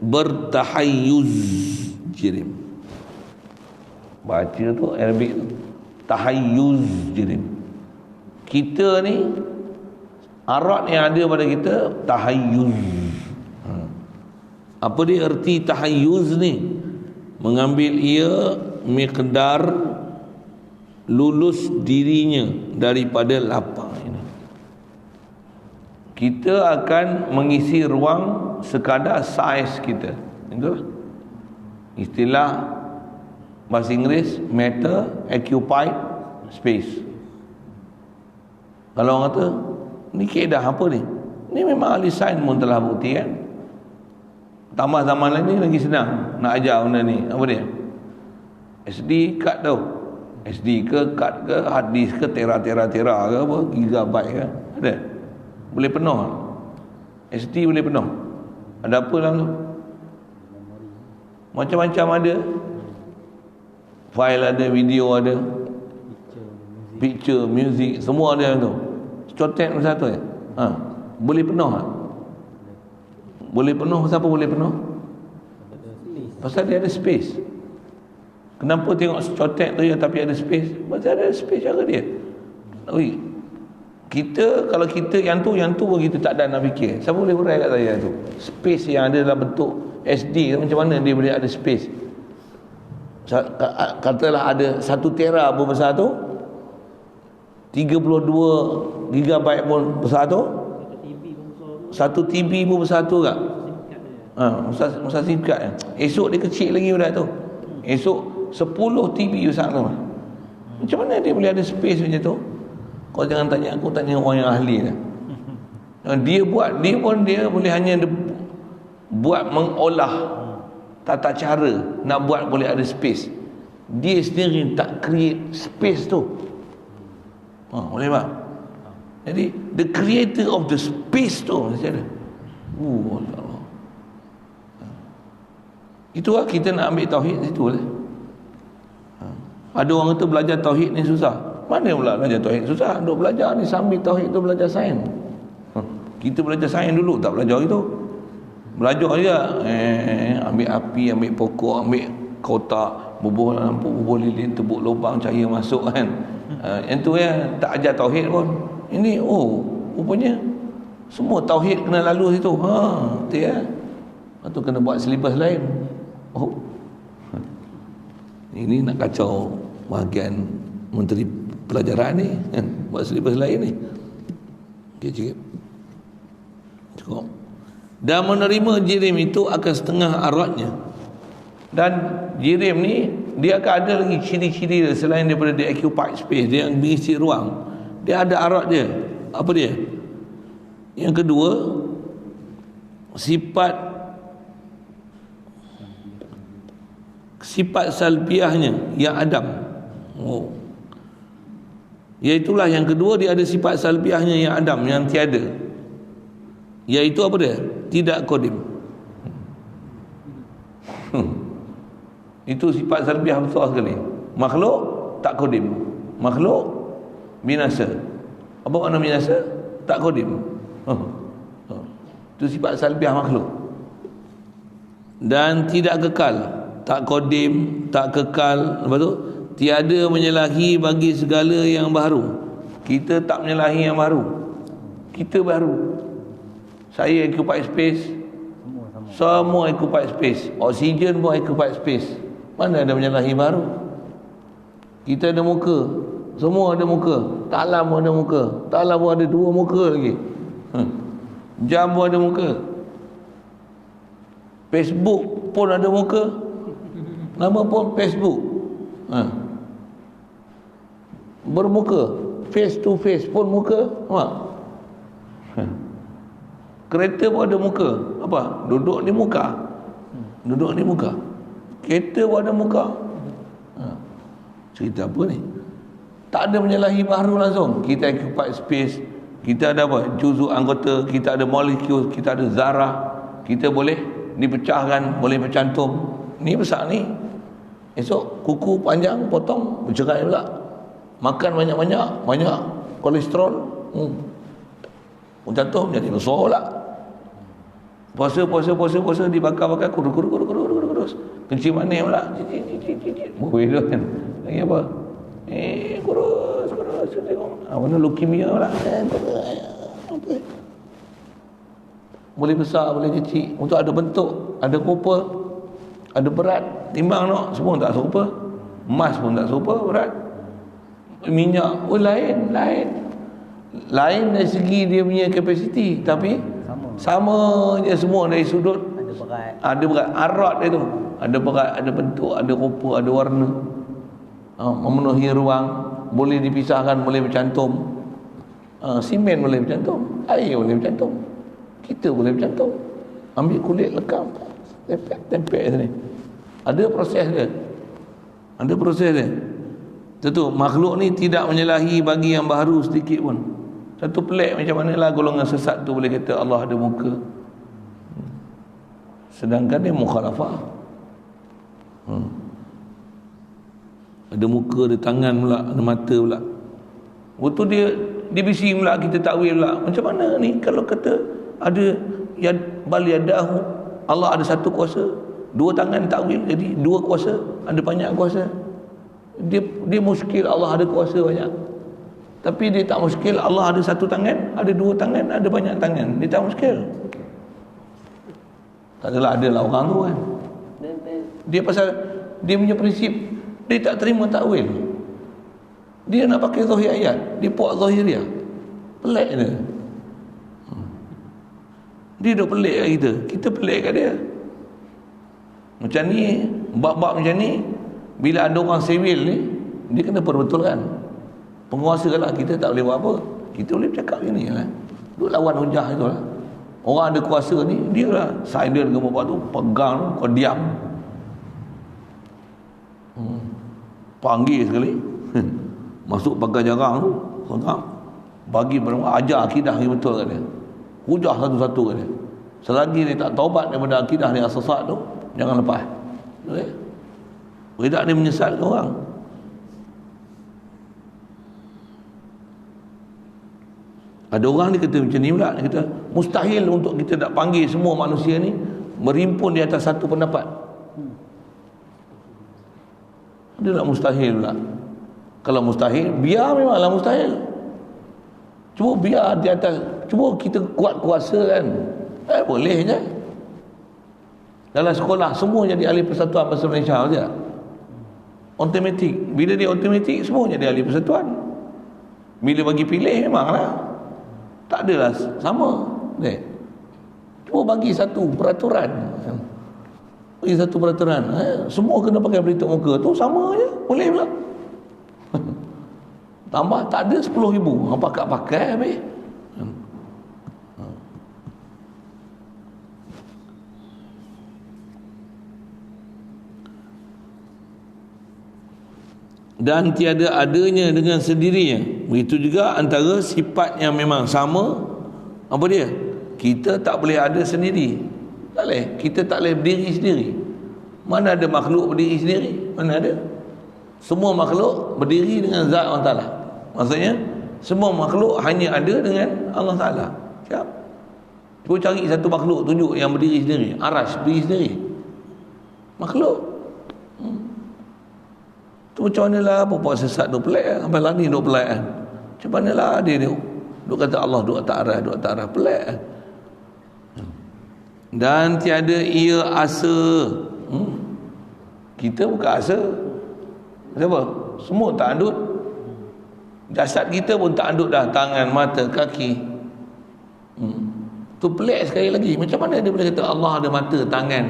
Speaker 1: bertahayyuz, jirim. Baca tu Arabic tu, tahayyuz, jirim. Kita ni arad yang ada pada kita tahayyuz. Apa dia erti tahayyuz ni? Mengambil ia miqdar lulus dirinya daripada lapang ini. Kita akan mengisi ruang sekadar saiz kita. Itulah istilah bahasa Inggeris, matter occupied space. Kalau orang kata ni kaedah apa ni? Ni memang ahli sains pun telah buktikan. Tambah zaman lain ni lagi senang nak ajar benda ni. Apa dia? SD card tau. SD ke, card ke, hard disk ke, tera ke apa, gigabyte ke, ada? Boleh penuh. SD boleh penuh. Ada apa dalam tu? Macam-macam ada. File ada, video ada, picture, music, semua ada dalam tu. Cotek satu ya? Boleh penuh tak? Boleh penuh, siapa boleh penuh? Pasal dia ada space. Kenapa tengok cotek tu ya tapi ada space? Pasal ada space cara dia. Ui, kita, kalau kita yang tu pun kita tak ada nak fikir. Siapa boleh urai kat saya tu? Space yang ada dalam bentuk SD, macam mana dia boleh ada space? Katalah ada 1 tera pun besar tu, 32 gigabyte pun besar tu. satu TV pun besar tu tak? Besar singkat. Esok dia kecil lagi budak tu. Esok 10 TV besar tu. Macam mana dia boleh ada space macam tu? Kau jangan tanya aku, tanya orang yang ahli lah. Dia boleh hanya buat mengolah tata cara nak buat boleh ada space. Dia sendiri tak create space tu. Boleh tak? Jadi the creator of the space tu macam mana? Allah. Itulah kita nak ambil tauhid situ lah. Ada orang kata belajar tauhid ni susah. Mana pula belajar tauhid susah? Duk belajar ni sambil tauhid tu belajar sains. Kita belajar sains dulu tak belajar itu. Belajar je ambil api, ambil pokok, ambil kotak, bubuh lampu, bubuh lilin, tebuk lubang, cahaya masuk kan. Yang tu tak ajar tauhid pun. Ini rupanya semua tauhid kena lalu situ. Betul ya. Lepas tu kena buat silibus lain. Ini nak kacau bahagian menteri pelajaran ni kan? Buat silibus lain ni. Okey, cukup. Dan menerima jirim itu akan setengah aratnya. Dan jirim ni dia akan ada lagi ciri-ciri dia, selain daripada dia occupy space, dia yang mengisi ruang, dia ada arat dia. Apa dia? Yang kedua, sifat salbiahnya yang adam. Iaitulah yang kedua, dia ada sifat salbiahnya yang adam, yang tiada. Iaitu apa dia? Tidak kodim. Itu sifat salbiah besar sekali. Makhluk tak kodim. Makhluk binasa. Apa makna binasa? Tak kodim. Itu sifat salbiah makhluk. Dan tidak kekal. Tak kodim, tak kekal. Lepas tu, tiada menyalahi bagi segala yang baru. Kita tak menyalahi yang baru. Kita baru. Saya occupy space. Semua occupy space. Oksigen pun occupy space. Mana ada menyalahi baru? Kita ada muka. Semua ada muka. Talam pun ada muka. Talam pun ada 2 muka lagi. Jam pun ada muka. Facebook pun ada muka. Nama pun Facebook. Bermuka. Face to face pun muka. Kereta pun ada muka. Apa? Duduk di muka. Duduk di muka. Kereta pun ada muka. Cerita apa ni? Tak ada menyalahi baharu langsung. Kita occupy space. Kita ada apa? Juzuk anggota. Kita ada molekul. Kita ada zarah. Kita boleh dipecahkan. Boleh bercantum. Ni besar ni. Esok kuku panjang potong bercerai pula. Makan banyak-banyak. Banyak kolesterol. Bercantum jadi besar pula. Puasa dibakar kurus. Kencing manis pula. Boleh tu kan. Lagi apa? Kurus. Tengok. Mana leukemia pula. Boleh besar, boleh kecil. Untuk ada bentuk, ada rupa, ada berat. Timbang no, semua tak serupa. Emas pun tak serupa berat. Minyak pun lain. Lain dari segi dia punya kapasiti, tapi sama je semua dari sudut. Ada berat. Arat dia tu ada berat, ada bentuk, ada rupa, ada warna. Memenuhi ruang. Boleh dipisahkan, boleh bercantum. Simen boleh bercantum, air boleh bercantum, kita boleh bercantum. Ambil kulit lekam, tempel sini. Ada proses dia. Tentu makhluk ni tidak menyalahi bagi yang baru sedikit pun. Satu pelik macam manalah golongan sesat tu boleh kata Allah ada muka, sedangkan dia mukhalafah. Ada muka, ada tangan pula, ada mata pula. Waktu dia bising pula, kita takwil pula. Macam mana ni kalau kata ada bal yadahu, Allah ada satu kuasa, 2 tangan takwil jadi 2 kuasa, ada banyak kuasa. Dia muskil Allah ada kuasa banyak. Tapi dia tak muskil Allah ada 1 tangan, ada 2 tangan, ada banyak tangan. Dia tak muskil. Tak adalah orang tu kan. Dia pasal dia punya prinsip, dia tak terima takwil. Dia nak pakai zahir ayat, dia buat zahiriah. Pelik dia. Dia duk pelik kat kita, kita pelik kat dia. Macam ni, bab-bab macam ni, bila ada orang sivil ni, dia kena perbetulkan. Penguasa lah, kita tak boleh buat apa. Kita boleh cakap gini lah, duk lawan hujah itu lah. Orang ada kuasa ni, dia lah silent ke apa tu, pegang tu, kau diam. Panggil sekali masuk pagar jarang tu, seram, bagi ajar akidah yang betul kat dia, hujah satu-satu kat dia. Selagi dia tak taubat daripada akidah dia sesat tu, jangan lepas. Okay? Tidak dia menyesatkan orang. Ada orang ni kata macam ni pula, dia kata mustahil untuk kita nak panggil semua manusia ni berhimpun di atas satu pendapat. Dia nak mustahil pula. Kalau mustahil, biar memanglah mustahil. Cuba biar di atas, cuba kita kuat kuasa kan. Boleh je. Dalam sekolah semua jadi ahli persatuan bahasa Malaysia saja. Automatik. Bila dia automatik, semua jadi ahli persatuan. Bila bagi pilih memanglah tak adalah sama. Cuba bagi satu peraturan. Bagi satu peraturan. Semua kena pakai pelitup muka tu sama je. Boleh pula. Tambah tak ada 10,000. Pakai habis. Dan tiada adanya dengan sendirinya. Begitu juga antara sifat yang memang sama. Apa dia? Kita tak boleh ada sendiri. Tak boleh. Kita tak boleh berdiri sendiri. Mana ada makhluk berdiri sendiri? Mana ada? Semua makhluk berdiri dengan zat Allah Ta'ala. Maksudnya semua makhluk hanya ada dengan Allah Ta'ala. Siap? Cuba cari satu makhluk, tunjuk yang berdiri sendiri. Arash berdiri sendiri. Makhluk. Tu macam mana lah puak sesat duk pelik kan? Sampai lah ni duk pelik kan? Macam mana lah dia ni duk kata Allah duk atas arah pelik kan? Dan tiada ia asa. Kita bukan asa. Siapa? Semua tak andut. Jasad kita pun tak andut dah. Tangan, mata, kaki. Tu pelik sekali lagi. Macam mana dia boleh kata Allah ada mata, tangan?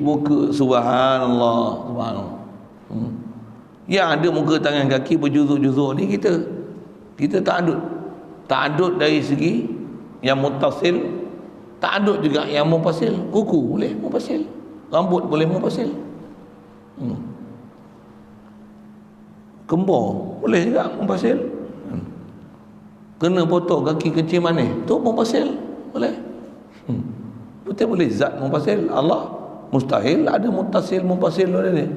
Speaker 1: Muka, subhanallah, subhanallah. Yang ada muka, tangan, kaki berjuzuk-juzuk ni kita tak andut dari segi yang mutasil, tak andut juga yang mufasil. Kuku boleh mufasil, rambut boleh mufasil, kembang boleh juga mufasil, kena potong kaki kecil manis tu mufasil boleh. Betul boleh zat mufasil. Allah mustahil ada mutasil mufasil ada dia.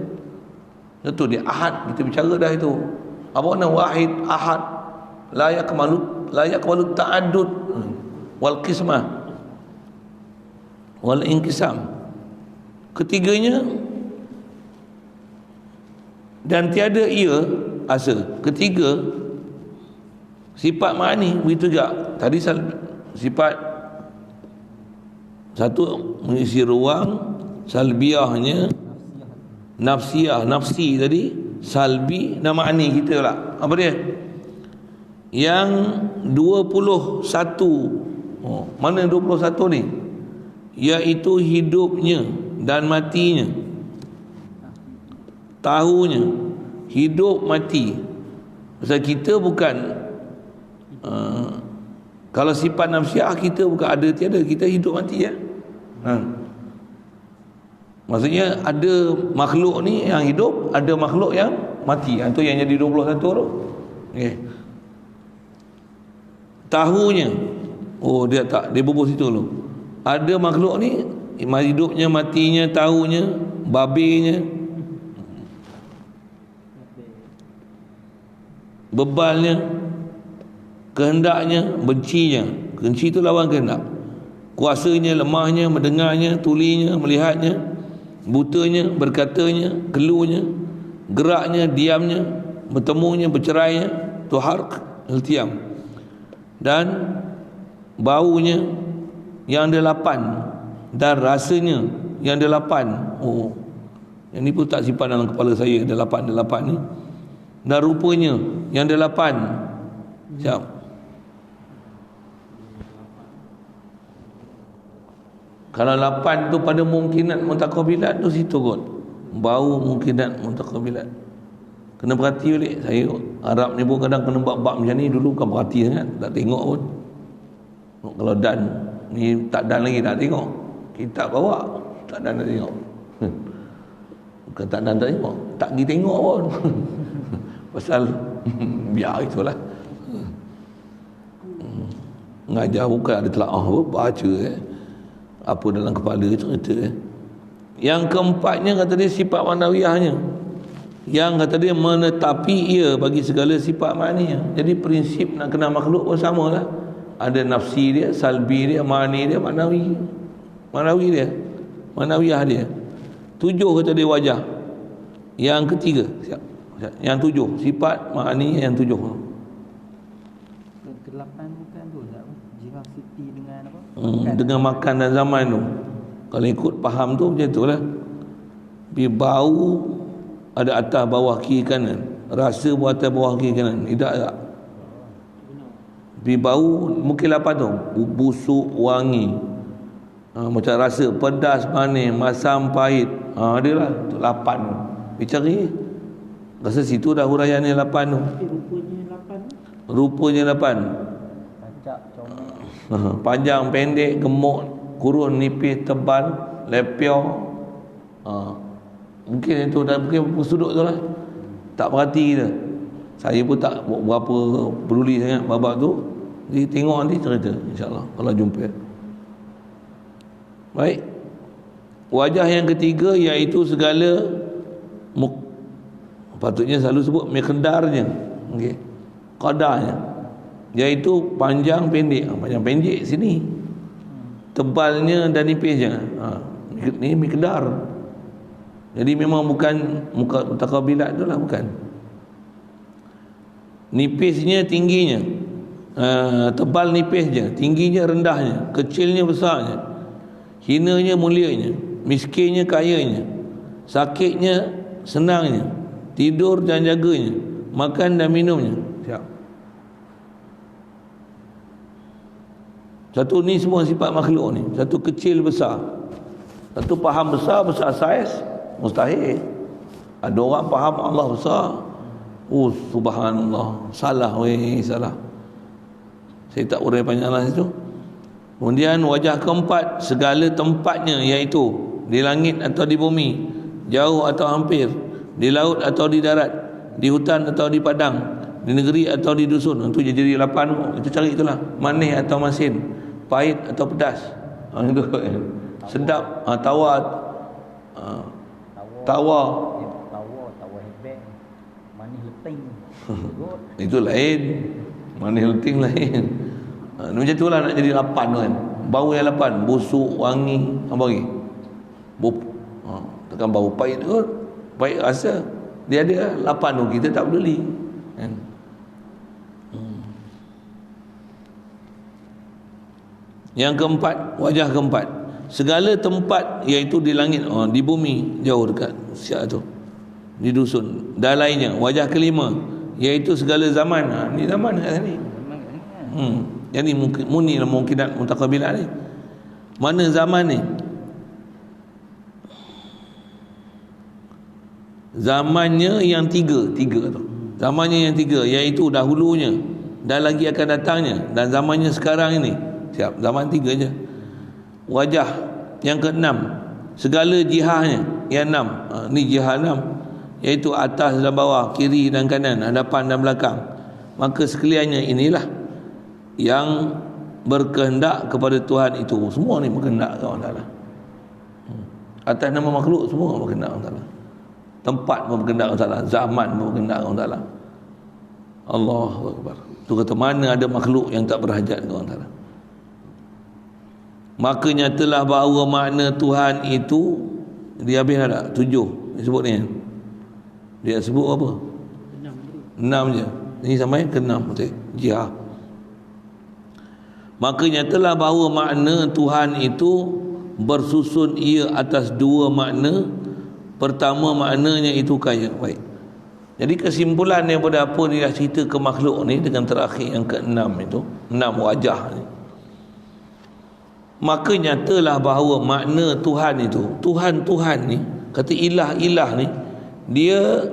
Speaker 1: Itu dia ahad, kita bicara dah itu. Apa makna wahid, ahad, la yakmalu ta'addud wal qismah wal inqisam. Ketiganya, dan tiada ia asa. Ketiga, sifat ma'ani begitu juga. Tadi sifat satu mengisi ruang, salbiahnya nafsiyah, nafsi tadi, salbi dan ma'ani kita lah. Apa dia? Yang 21. Mana 21 ni? Iaitu hidupnya dan matinya. Tahunya. Hidup mati. Pasal kita bukan kalau sifat nafsiyah kita bukan ada tiada, kita hidup mati ya. Maksudnya ada makhluk ni yang hidup, ada makhluk yang mati. Itu yang jadi 21 tu. Okay. Tahunya, dia tak, dia bubuh situ dulu. Ada makhluk ni hidupnya, matinya, tahunya, babenya, bebalnya, kehendaknya, bencinya. Benci itu lawan kehendak. Kuasanya, lemahnya, mendengarnya, tulinya, melihatnya, butanya, berkatanya, keluhnya, geraknya, diamnya, bertemunya, bercerainya, tuharq, iltiam, dan baunya yang ada 8, dan rasanya yang ada 8. Yang ni pun tak simpan dalam kepala saya, ada 8 ni. Dan rupanya yang ada 8. Siap. Kalau 8 tu pada mungkinat mutaqabilat tu situ kot. Bau mungkinat mutaqabilat. Kena perhati balik. Saya Arab ni pun kadang kena bab-bab macam ni. Dulu kan perhati sangat, tak tengok pun. Kalau dan ni tak dan lagi, tak tengok. Kitab bawa, tak dan tak tengok. Bukan tak dan tak tengok, tak pergi tengok pun. Pasal biar itulah. Ngajar bukan ada telaah apa, baca apa dalam kepala cerita. Yang keempatnya kata dia sifat manawiyahnya, yang kata dia menetapi ia bagi segala sifat maknanya. Jadi prinsip nak kenal makhluk pun samalah. Ada nafsi dia, salbi dia, mani dia, manawi dia, manawiyah dia. 7 kata dia wajah. Yang ketiga, yang 7 sifat mani, yang 7
Speaker 2: ke-8 bukan tu tak? Jihad Siti dengan apa?
Speaker 1: Dengan makan dan zaman tu. Kalau ikut faham tu macam itulah. Tapi bau ada atas bawah kiri kanan, rasa pun atas bawah kiri kanan. Tidak tak. Tapi bau mungkin 8 tu, busuk, wangi, macam rasa pedas, manis, masam, pahit. Dia lah 8 tu. Dia cari rasa situ dah huraiannya 8 tu. Rupanya 8. Panjang, pendek, gemuk, kurun, nipis, tebal, lepiau. Mungkin itu dah, mungkin sudut tu lah. Tak perhati kita. Saya pun tak berapa peduli sangat babak tu. Jadi tengok nanti cerita, insyaAllah, kalau jumpa. Baik. Wajah yang ketiga iaitu segala patutnya selalu sebut miqdarnya, okey, qadarnya, iaitu panjang pendek. Panjang pendek sini, tebalnya dan nipisnya. Ni miqdar. Jadi memang bukan muka mutaqabilat tu lah, bukan. Nipisnya, tingginya, tebal nipisnya, tingginya rendahnya, kecilnya besarnya, hinanya mulianya, miskinnya kayanya, sakitnya senangnya, tidur dan jaganya, makan dan minumnya. Siap. Satu ni semua sifat makhluk ni. Satu kecil besar, satu faham besar saiz, mustahil. Ada orang faham Allah besar, oh subhanallah, salah salah. Saya tak urai panjang lah situ. Kemudian wajah keempat, segala tempatnya, iaitu di langit atau di bumi, jauh atau hampir, di laut atau di darat, di hutan atau di padang, di negeri atau di dusun. Itu jadi 8. Itu cari itulah. Manis atau masin, pahit atau pedas. Itu sedap, tawar, tawar
Speaker 2: hebek, manis leting.
Speaker 1: Itu lain. Manis leting lain. Macam itulah nak jadi 8 tu kan. Bau yang 8, busuk, wangi, apa lagi? Tekan bau pahit tu, pahit rasa. Dia ada 8 tu, kita tak peduli kan? Yang keempat, wajah keempat, segala tempat, iaitu di langit, di bumi, jauh dekat siap tu, di dusun dan lainnya. Wajah kelima, iaitu segala zaman. Ni zaman kat sini. Jadi mungkin mutaqabilat ni. Mana zaman ni? Zamannya yang tiga tu. Zamannya yang 3, iaitu dahulunya dan lagi akan datangnya, dan zamannya sekarang ini. Siap, zaman 3 je. Wajah yang ke-6, segala jihahnya, yang 6. Ni jihah 6, iaitu atas dan bawah, kiri dan kanan, hadapan dan belakang. Maka sekaliannya inilah yang berkehendak kepada Tuhan itu. Semua ni berkehendak kepada Allah Ta'ala. Atas nama makhluk semua berkehendak kepada Allah Ta'ala. Tempat pun berkehendak kepada Allah Ta'ala, zaman pun berkehendak kepada Allah Ta'ala. Allahu Akbar. Tu kata mana ada makhluk yang tak berhajat kepada Allah Ta'ala. Maka nyatalah bahawa makna Tuhan itu, dia habis ada 7 dia sebut ni. Dia sebut apa? 6 je. Ini sampai ke 6 jihad. Maka nyatalah bahawa makna Tuhan itu bersusun ia atas 2 makna. Pertama, maknanya itu kaya. Baik. Jadi kesimpulan daripada apa dia cerita ke makhluk ni dengan terakhir yang ke-6 itu, 6 wajah ni. Maka nyatalah bahawa makna Tuhan itu, Tuhan ni, kata ilah ni, dia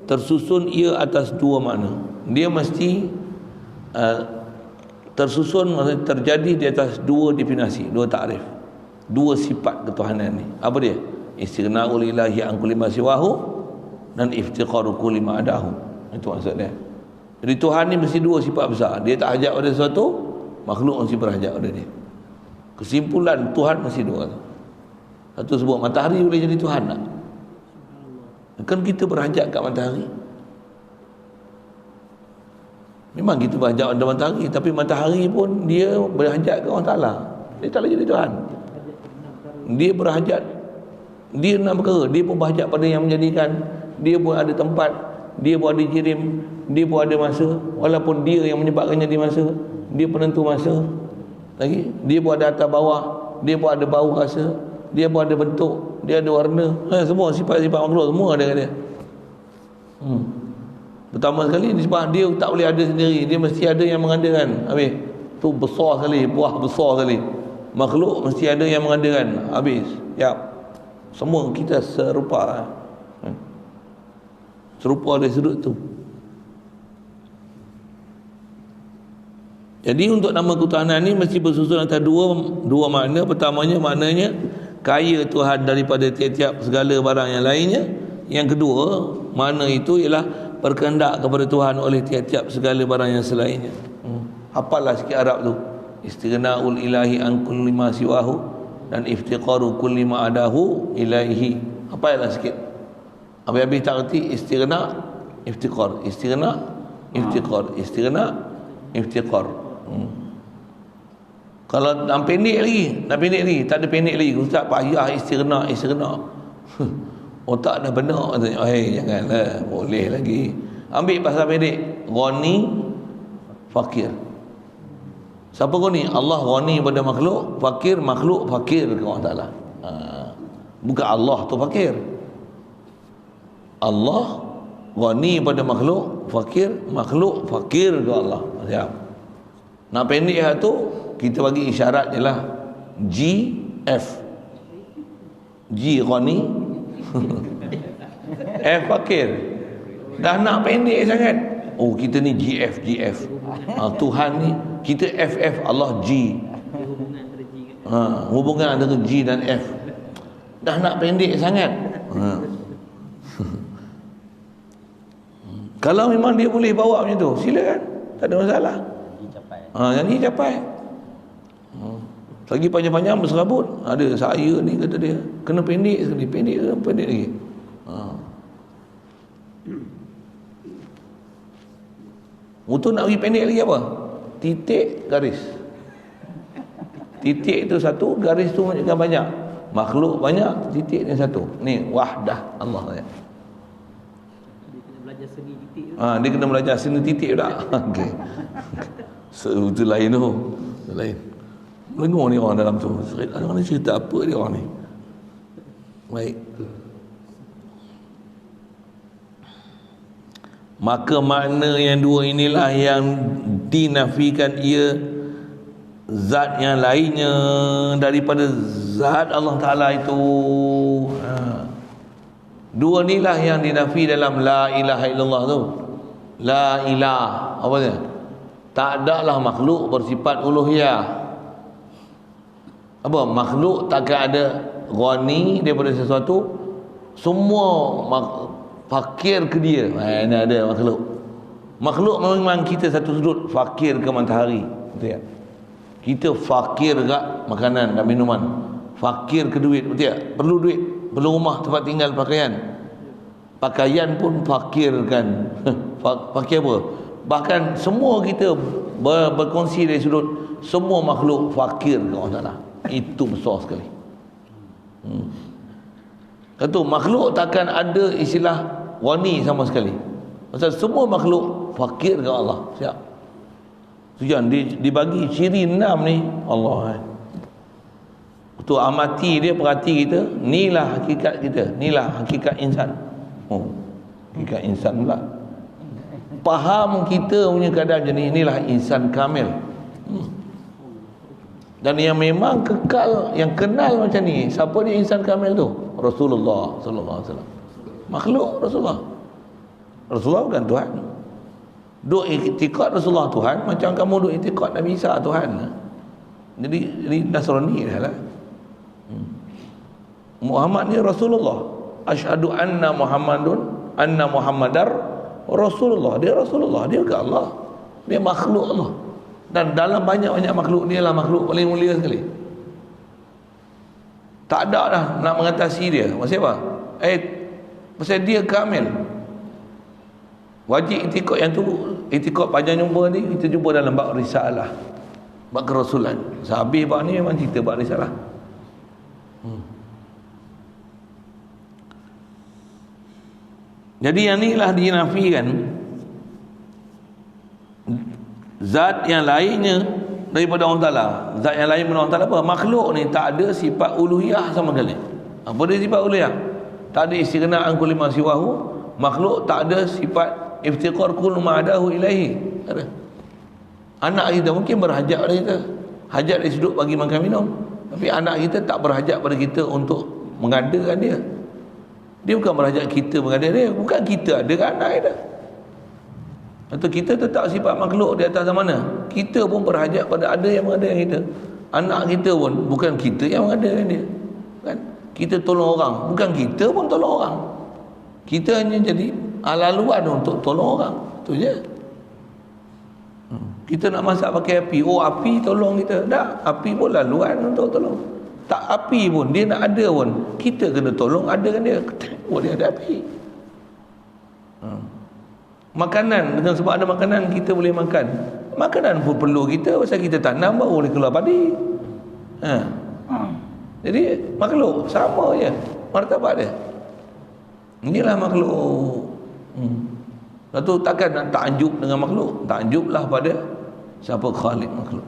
Speaker 1: tersusun ia atas dua makna. Dia mesti tersusun, maksudnya terjadi di atas dua definisi, dua takrif, dua sifat ketuhanan ni. Apa dia? Istighna'ul ilahi an kulli ma siwahu dan iftiqaru kulli ma adahu. Itu maksud dia. Jadi Tuhan ni mesti dua sifat besar. Dia tak hajat pada sesuatu, makhluk mesti berhajat pada dia. Kesimpulan Tuhan mesti dua. Satu sebut matahari boleh jadi Tuhan tak? Kan kita berhajat kat matahari. Memang kita berhajat pada matahari, tapi matahari pun dia berhajat ke Allah Ta'ala. Dia tak boleh jadi Tuhan. Dia berhajat, dia nak perkara, dia pun berhajat pada yang menjadikan. Dia pun ada tempat, dia pun ada jirim, dia pun ada masa. Walaupun dia yang menyebabkan jadi masa, dia penentu masa. Lagi dia pun ada atas bawah, dia pun ada bau rasa, dia pun ada bentuk, dia ada warna, semua sifat-sifat makhluk semua ada kat dia. Pertama sekali sebab dia tak boleh ada sendiri, dia mesti ada yang mengadakan. Habis tu besar sekali, buah besar sekali. Makhluk mesti ada yang mengadakan. Habis. Ya. Semua kita serupa. Serupa dari sudut tu. Jadi untuk nama ketuhanan ni mesti bersusun antara dua makna. Pertamanya maknanya kaya Tuhan daripada tiap-tiap segala barang yang lainnya. Yang kedua, makna itu ialah berkehendak kepada Tuhan oleh tiap-tiap segala barang yang selainnya. Hafallah sikit Arab tu. Istighna'ul ilahi an kulli ma siwahu dan iftiqaru kulli ma adahu ilaihi. Hafallah sikit. Habis-habis tak erti istighna, iftiqar, istighna, iftiqar, istighna, iftiqar. Kalau nak pendek lagi, tak ada pendek lagi. Ustaz payah istighna. Otak dah benar katanya. Janganlah, boleh lagi. Ambil pasal pendek. Ghani, fakir. Siapa ghani? Allah ghani pada makhluk, makhluk fakir ke Allah Ta'ala. Bukan Allah tu fakir. Allah ghani pada makhluk fakir ke Allah. Siap. Nak pendek tu kita bagi isyarat je lah. GF. G ghani, F fakir. Dah nak pendek sangat. Oh kita ni GF. Tuhan ni kita FF, Allah G. Hubungan antara G dan F. Dah nak pendek sangat. Kalau memang dia boleh bawa macam tu, silakan. Tak ada masalah. Yang ni capai. Lagi panjang-panjang berserabut. Ada saya ni kata dia kena pendek sekali, pendek lagi. Untuk nak pergi pendek lagi apa? Titik, garis. Titik tu satu, garis tu macam banyak. Makhluk banyak, titik ni satu. Ni wahdah Allah ya.
Speaker 2: Dia kena belajar seni titik tu.
Speaker 1: Dia kena belajar seni titik tak? Okey. Itu lain tu. Lain. Lengur ni orang dalam tu. Orang ni cerita apa dia orang ni? Baik. Maka makna yang dua inilah yang dinafikan ia zat yang lainnya daripada zat Allah Ta'ala itu. Dua inilah yang dinafi dalam la ilaha illallah tu. La ilah. Apa dia? Tak adalah makhluk bersifat uluhiyah. Apa? Makhluk takkan ada ghani daripada sesuatu. Semua fakir ke dia. Ini ada makhluk. Makhluk memang kita satu sudut fakir ke matahari. Betul tak? Kita fakir ke makanan dan minuman. Fakir ke duit. Betul tak? Perlu duit. Perlu rumah, tempat tinggal, pakaian. Pakaian pun fakir kan. Fakir apa? Bahkan semua kita berkongsi dari sudut semua makhluk fakir ke Allah Ta'ala. Itu besar sekali. Kata makhluk takkan ada istilah ghani sama sekali. Pasal semua makhluk fakir ke Allah. Siap. Tujuan dibagi ciri 6 ni Allah. Tu amati dia, perhati kita, inilah hakikat kita, inilah hakikat insan. Hakikat insan pula. Faham kita punya keadaan macam ni, inilah insan kamil. Dan yang memang kekal, yang kenal macam ni, siapa dia insan kamil tu? Rasulullah sallallahu alaihi wasallam. Makhluk Rasulullah. Rasulullah bukan Tuhan. Duk iktikad Rasulullah Tuhan macam kamu duk iktikad Nabi Isa Tuhan. Jadi Nasrani dah lah. Muhammad ni Rasulullah. Asyhadu anna Muhammadar Rasulullah. Dia Rasulullah, dia bukan Allah. Dia makhluk Allah. Dan dalam banyak-banyak makhluk, dia lah makhluk paling mulia sekali. Tak ada dah nak mengatasi dia. Maksud apa? Pasal dia kamil. Wajib itikad yang tu, itikad panjang jumpa ni, kita jumpa dalam bab risalah, bab kerasulan. Sehabis bab ni memang cerita bab risalah. Jadi yang ni lah dinafikan. Zat yang lainnya daripada Allah Ta'ala. Zat yang lain daripada Allah Ta'ala apa? Makhluk ni tak ada sifat uluhiyah sama sekali. Apa dia sifat uluhiyah? Tak ada istighna'an kulli ma siwahu. Makhluk tak ada sifat iftiqar kullu ma adahu ilaihi. Ada. Anak kita mungkin berhajat pada kita. Hajat dia duduk bagi makan minum. Tapi anak kita tak berhajat pada kita untuk mengadakan dia. Dia bukan berhajat kita mengadakan dia. Bukan kita ada anak kita. Atau kita tetap sifat makhluk di atas mana? Kita pun berhajat pada ada yang mengadakan kita. Anak kita pun bukan kita yang mengadakan dia. Kan? Kita tolong orang, bukan kita pun tolong orang. Kita hanya jadi laluan untuk tolong orang. Itu je. Kita nak masak pakai api. Oh, api tolong kita. Tak, api pun laluan untuk tolong. Tak, api pun dia nak ada pun, kita kena tolong adakan dia. Oh, dia ada api. Makanan, dengan sebab ada makanan kita boleh makan. Makanan pun perlu kita, pasal kita tanam baru boleh keluar padi. Jadi makhluk sama je martabat dia. Inilah makhluk. Lepas tu takkan nak ta'ajub dengan makhluk. Ta'ajublah pada siapa khalik makhluk.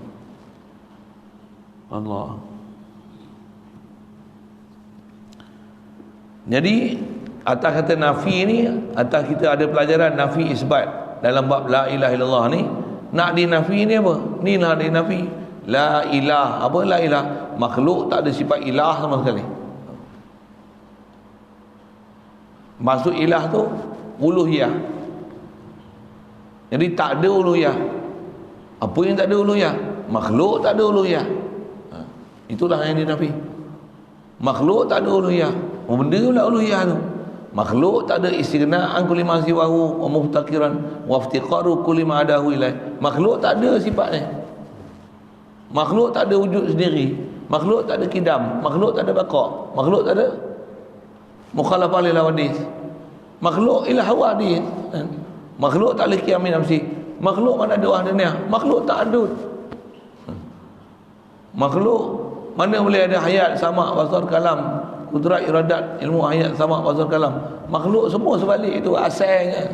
Speaker 1: Allah. Jadi atas kata nafi ni, atas kita ada pelajaran nafi isbat dalam bab la ilaha illallah ni. Nak dinafi ni apa? Ni lah dinafi. La ilah. Apa la ilah? Makhluk tak ada sifat ilah sama sekali. Maksud ilah tu uluhiyah. Jadi tak ada uluhiyah. Apa yang tak ada uluhiyah? Makhluk tak ada uluhiyah. Itulah yang dinafi. Makhluk tak ada uluhiyah. Benda pula uluhiyah tu. Makhluk tak ada istighna'an kulli ma siwahu wa muftakiran wa iftiqaru kulli ma adahu ilaih. Makhluk tak ada sifatnya. Makhluk tak ada wujud sendiri. Makhluk tak ada kidam. Makhluk tak ada baqa'. Makhluk tak ada mukhalafah lil hawadith. Makhluk ilah hawadith. Makhluk tak ada qiyamin nafsi. Makhluk mana ada wahdaniyah. Makhluk tak ada. Makhluk mana boleh ada hayat, sama, basar, kalam, kudrat, iradat, ilmu, hayat, sama, basar, kalam. Makhluk semua sebalik itu asalnya.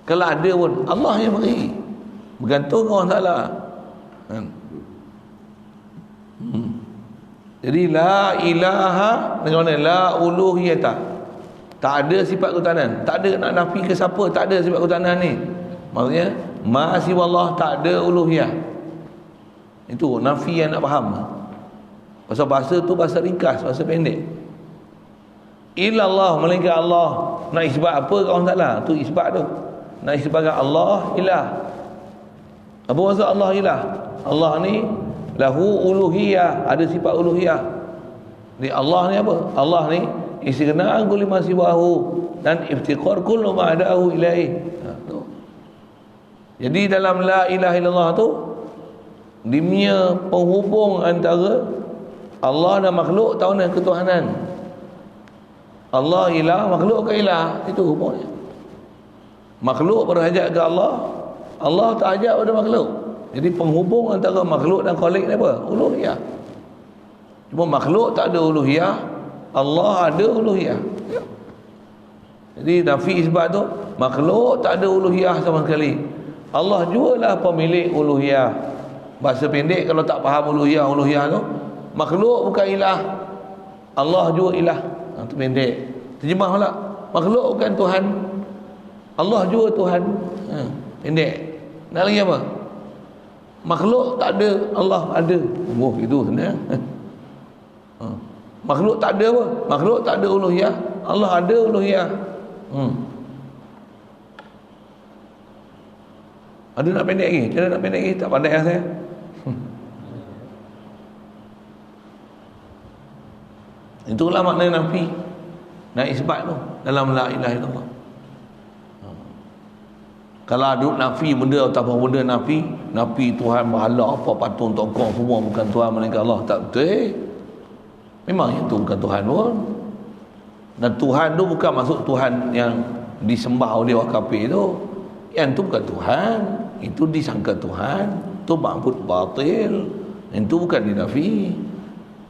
Speaker 1: Kalau ada pun Allah yang beri. Bergantung orang Taala. Jadi la ilaha dengan mana? La uluhiyata. Tak ada sifat ketuhanan. Tak ada nak nafi ke siapa, tak ada sifat ketuhanan ni. Maksudnya ma siwallah, tak ada uluhiyah. Itu nafi yang nak faham. Pasal bahasa tu bahasa ringkas, bahasa pendek. Ilallah, melainkan Allah. Nak isbat apa ke Allah Ta'ala? Tu isbat tu. Nak isbatkan Allah ilah. Apa maksud Allah ilah? Allah ni lahu uluhiyah, ada sifat uluhiyah. Ni Allah ni apa? Allah ni istighna'an kulli ma siwahu dan iftiqar kullu ma adahu ilaih. Jadi dalam la ilaha illallah tu dia penghubung antara Allah dan makhluk, tahu nak ketuhanan. Allah ilah, makhluk ke ilah, itu hubungnya. Makhluk berhajat ke Allah, Allah tak hajat pada makhluk. Jadi penghubung antara makhluk dan khalik ni apa? Uluhiyah. Cuma makhluk tak ada uluhiyah, Allah ada uluhiyah. Jadi nafi isbat tu, makhluk tak ada uluhiyah sama sekali. Allah jualah pemilik uluhiyah. Bahasa pendek kalau tak faham uluhiyah tu, makhluk bukan ilah, Allah juga ilah. Itu pendek. Terjemah pula, makhluk bukan Tuhan, Allah juga Tuhan. Pendek. Nak lagi apa? Makhluk tak ada, Allah ada. Oh, itu senang. Makhluk tak ada apa? Makhluk tak ada uluhiyah, Allah ada uluhiyah. Ada nak pendek lagi? Cara nak pendek lagi? Tak pandai lah saya. Itulah makna nafi, nak isbat tu dalam la ilaha illallah. Kalau ada nafi benda atau apa benda nafi Tuhan berhala apa patung tokoh semua bukan Tuhan melainkan Allah, tak betul. Memang itu bukan Tuhan pun. Dan Tuhan tu bukan maksud Tuhan yang disembah oleh orang kafir tu. Yang tu bukan Tuhan, itu disangka Tuhan, tu ma'bud batil. Yang tu bukan dinafi.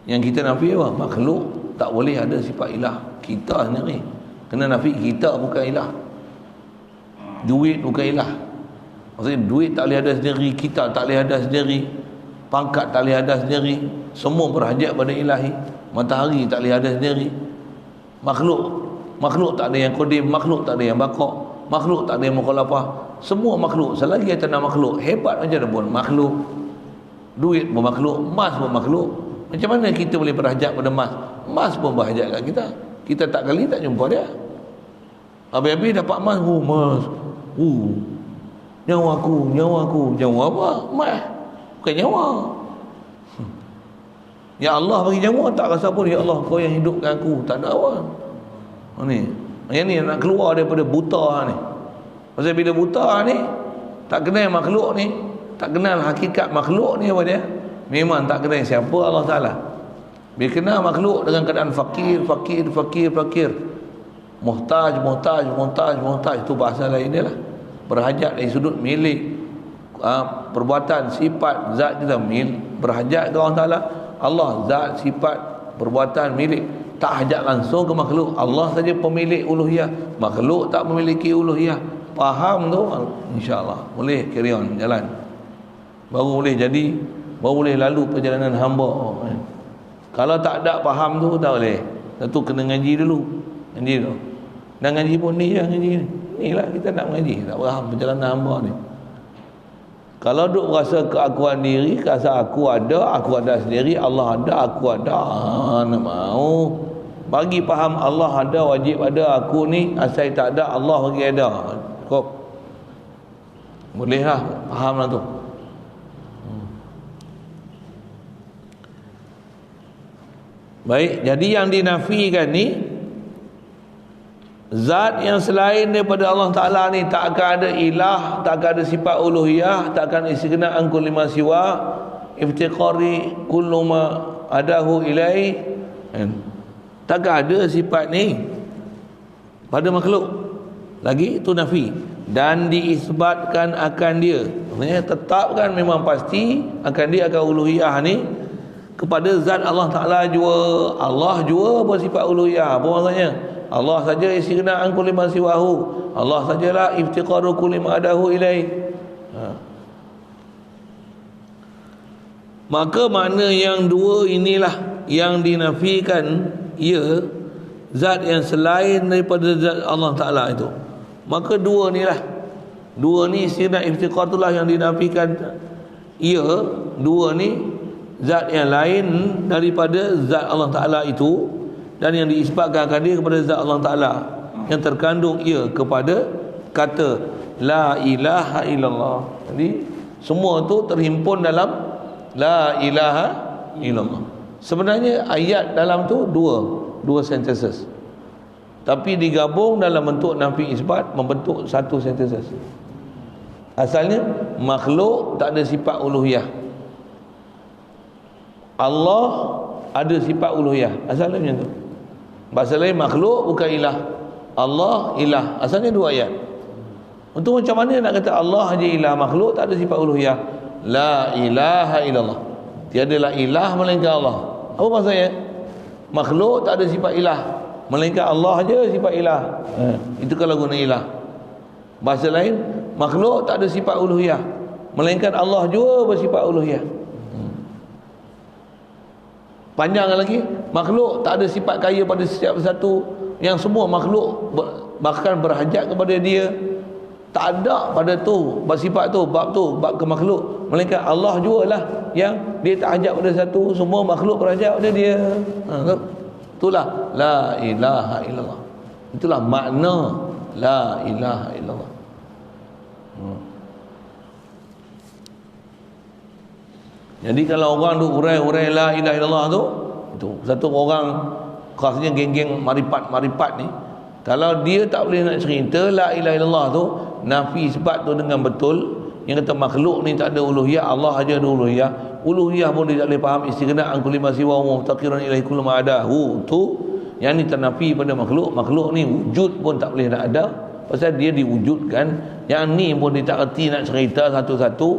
Speaker 1: Yang kita nafi apa? Makhluk tak boleh ada sifat ilah. Kita sendiri kena nafi, kita bukan ilah. Duit bukan ilah. Maksudnya duit tak boleh ada sendiri, kita tak boleh ada sendiri, pangkat tak boleh ada sendiri, semua berhajat pada ilahi. Matahari tak boleh ada sendiri. Makhluk tak ada yang qadim, makhluk tak ada yang baqa', makhluk tak ada yang mukhalafah. Semua makhluk, selagi kita nak makhluk hebat macam mana pun makhluk. Duit pun makhluk, emas pun makhluk. Macam mana kita boleh berhajat pada emas? Emas pun berhajat kat kita. Kita tak kali tak jumpa dia. Habis-habis dapat emas, emas. Nyawa aku. Nyawa apa? Emas. Bukan nyawa. Ya Allah bagi nyawa, tak rasa pun ya Allah kau yang hidupkan aku, tak ada apa. Ni. Yang ni nak keluar daripada buta ni. Pasal bila buta ni tak kenal makhluk ni, tak kenal hakikat makhluk ni apa dia? Memang tak kenal siapa Allah Taala. Bila kenal makhluk dengan keadaan fakir, muhtaj, itu bahasa lain dia lah. Berhajat dari sudut milik, perbuatan, sifat, zat kita berhajat ke Allah Taala. Allah zat, sifat, perbuatan, milik, tak hajat langsung ke makhluk. Allah saja pemilik uluhiyah, makhluk tak memiliki uluhiyah. Faham tu, insya-Allah boleh carry on jalan. Baru boleh jadi, baru boleh lalu perjalanan hamba. Kalau tak ada faham tu tak boleh. Satu kena ngaji dulu. Dan ngaji pun ni je ngaji ni. Inilah kita nak ngaji, tak faham perjalanan hamba ni. Kalau duk rasa keakuan diri, rasa aku ada sendiri, Allah ada, aku ada, nak mau bagi faham Allah ada, wajib ada, aku ni asal tak ada, Allah bagi ada. Kop bolehlah fahamlah tu. Baik, jadi yang dinafikan ni zat yang selain daripada Allah Ta'ala ni tak akan ada ilah, tak akan ada sifat uluhiyah, tak akan istighna an kulli ma siwa iftiqari kullu ma adahu ilai. Takkan ada sifat ni pada makhluk. Lagi itu nafi. Dan diisbatkan akan dia. Maksudnya tetapkan memang pasti akan dia akan uluhiyah ni kepada zat Allah Ta'ala jua. Allah jua bersifat uluhiyah. Apa maksudnya? Allah saja istighna an kulli ma siwahu. Allah sajalah iftiqaru kulli ma adahu ilai. Maka makna yang dua inilah yang dinafikan, ia zat yang selain daripada zat Allah Ta'ala itu. Maka dua ni istighna iftiqar itulah yang dinafikan, ia dua ni zat yang lain daripada zat Allah Ta'ala itu, dan yang diisbatkan akan dia kepada zat Allah Ta'ala yang terkandung ia kepada kata la ilaha illallah. Jadi semua tu terhimpun dalam la ilaha illallah. Sebenarnya ayat dalam tu dua sentences, tapi digabung dalam bentuk nafi isbat membentuk satu sentences. Asalnya makhluk tak ada sifat uluhiyah, Allah ada sifat uluhiyah. Asalnya macam tu. Bahasa lain makhluk bukan ilah, Allah ilah. Asalnya dua ayat. Untuk macam mana nak kata Allah aja ilah, makhluk tak ada sifat uluhiyah? La ilaha illallah. Tiadalah ilah melainkan Allah. Apa maksudnya? Makhluk tak ada sifat ilah, melainkan Allah aja sifat ilah. Itu kalau guna ilah. Bahasa lain, makhluk tak ada sifat uluhiyah, melainkan Allah jua bersifat uluhiyah. Panjang lagi, makhluk tak ada sifat kaya pada setiap satu, yang semua makhluk bahkan berhajat kepada dia. Tak ada pada tu sifat tu, bab ke makhluk, melainkan Allah jugalah yang dia tak hajat pada satu, semua makhluk berhajat pada dia. Itulah la ilaha illallah. Itulah makna la ilaha illallah. Jadi kalau orang duk urai-urai la ilaha illallah tu, itu satu orang khasnya geng-geng maripat ni, kalau dia tak boleh nak cerita la ilaha illallah tu, nafi sifat tu dengan betul, yang kata makhluk ni tak ada uluhiyah, Allah aja ada uluhiyah. Uluhiyah pun dia tak boleh faham, istighna an kulli ma siwa wa muftaqirun ilaihi kullu ma adahu, tu yang ni ternafi pada makhluk. Makhluk ni wujud pun tak boleh nak ada, pasal dia diwujudkan. Yang ni pun dia tak erti nak cerita satu-satu,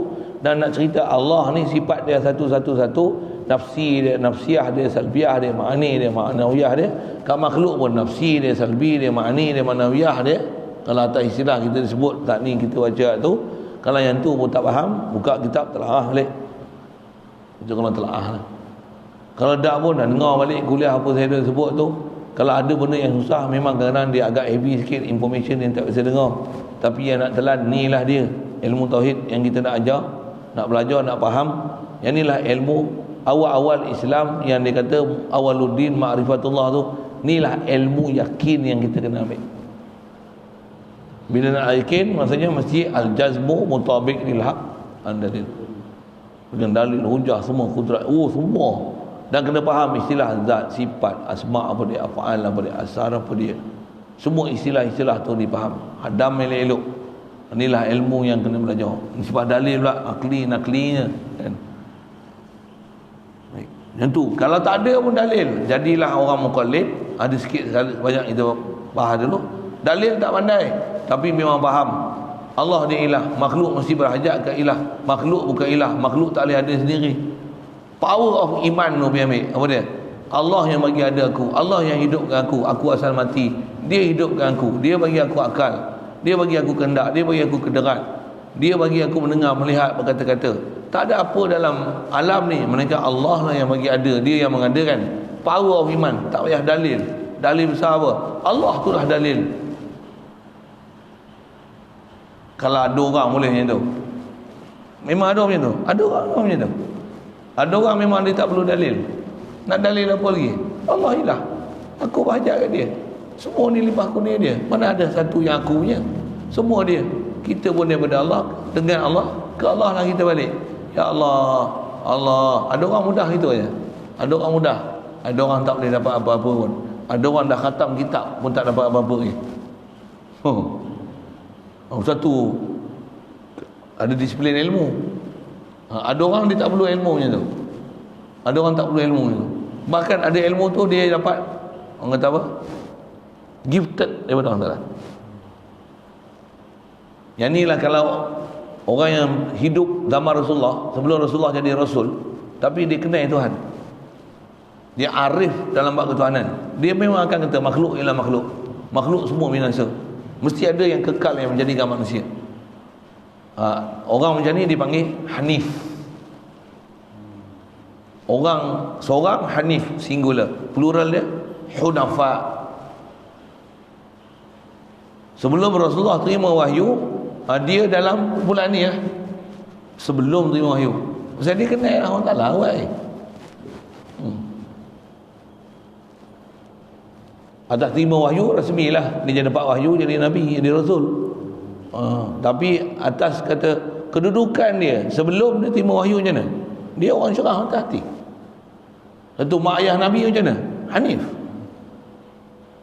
Speaker 1: dan nak cerita Allah ni sifat dia satu-satu, nafsi dia, nafsiyah dia, salbiyah dia, ma'ani dia, ma'nawiyah dia. Kat makhluk pun nafsi dia, salbi dia, ma'ani dia, ma'nawiyah dia. Kalau atas istilah kita sebut tak ni kita baca tu, kalau yang tu pun tak faham, buka kitab telaah balik. Itu kalau telaah lah. Kalau tak pun dah dengar balik kuliah apa saya dah sebut tu, kalau ada benda yang susah, memang kadang-kadang dia agak heavy sikit, information yang tak bisa dengar, tapi yang nak telan ni lah dia ilmu tauhid yang kita nak ajar, nak belajar, nak faham. Yang inilah ilmu awal-awal Islam yang dia kata awaluddin ma'rifatullah tu. Inilah ilmu yakin yang kita kena ambil. Bila nak yakin, maksudnya mesti al-jazmu mutabik lil haq andalil, dengan dalil hujah semua, kudrat, semua. Dan kena faham istilah zat, sifat, asma apa dia, af'al apa dia, asar apa dia, semua istilah-istilah tu dipaham, hadam elok-elok. Inilah ilmu yang kena belajar. Sifat dalil pula, akli naklinya kan. Baik. Yang tu kalau tak ada pun dalil, jadilah orang muqallid. Ada sikit banyak kita bahas dulu. Dalil tak pandai, tapi memang faham Allah dia ilah, makhluk mesti berhajat ke ilah, makhluk bukan ilah, makhluk tak boleh ada sendiri. Power of iman tu ambil apa dia? Allah yang bagi ada aku, Allah yang hidupkan aku asal mati, dia hidupkan aku, dia bagi aku akal, dia bagi aku kehendak, dia bagi aku kederat, dia bagi aku mendengar, melihat, berkata-kata. Tak ada apa dalam alam ni melainkan Allah lah yang bagi ada, dia yang mengadakan. Power of iman, tak payah dalil. Dalil besar apa? Allah tu lah dalil. Kalau ada orang boleh macam tu, memang ada macam tu. Ada orang macam tu. Ada orang memang dia tak perlu dalil. Nak dalil apa lagi? Allah ilah, aku berhajat kat dia, semua ni limpah kurnia dia, mana ada satu yang aku punya, semua dia. Kita pun daripada Allah, dengan Allah, ke Allah lah kita balik. Ya Allah, Allah. Ada orang mudah itu aja. Ada orang mudah, ada orang tak boleh dapat apa-apa pun. Ada orang dah khatam kitab pun tak dapat apa-apa lagi. Satu ada disiplin ilmu. Ada orang dia tak perlu ilmunya tu. Ada orang tak perlu ilmunya tu. Bahkan ada ilmu tu dia dapat, orang kata apa, gifted daripada Allah Ta'ala. Yang ni lah kalau orang yang hidup zaman Rasulullah, sebelum Rasulullah jadi Rasul, tapi dia kenal Tuhan, dia arif dalam bab ketuhanan, dia memang akan kata makhluk ialah makhluk, makhluk semua binasa, mesti ada yang kekal yang menjadikan manusia. Orang macam ni dipanggil Hanif. Orang seorang Hanif, singular, plural dia Hunafa. Sebelum Rasulullah terima wahyu, dia dalam bulan ni sebelum terima wahyu, sebab dia kenal Allah Ta'ala awal. Atas terima wahyu rasmilah dia dapat wahyu, jadi Nabi, jadi Rasul. Tapi atas kata kedudukan dia sebelum dia terima wahyu macam mana? Dia orang syarah atas hati. Satu mak ayah Nabi macam mana? Hanif.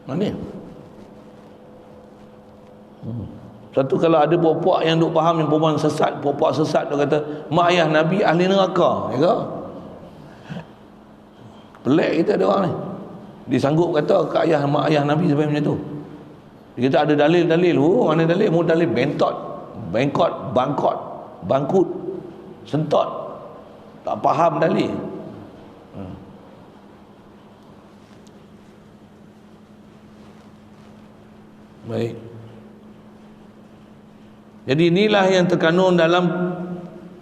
Speaker 1: Hanif. Satu kalau ada puak-puak yang duk faham yang perempuan sesat, puak-puak sesat dia kata mak ayah Nabi ahli neraka, ya ke? Pelik kita ada orang ni. Dia sanggup kata ke ayah mak ayah Nabi sampai macam tu. Dia kata ada dalil-dalil. Mana dalil? Mu dalil bengkot, bangkut, sentot. Tak faham dalil. Baik. Jadi inilah yang terkandung dalam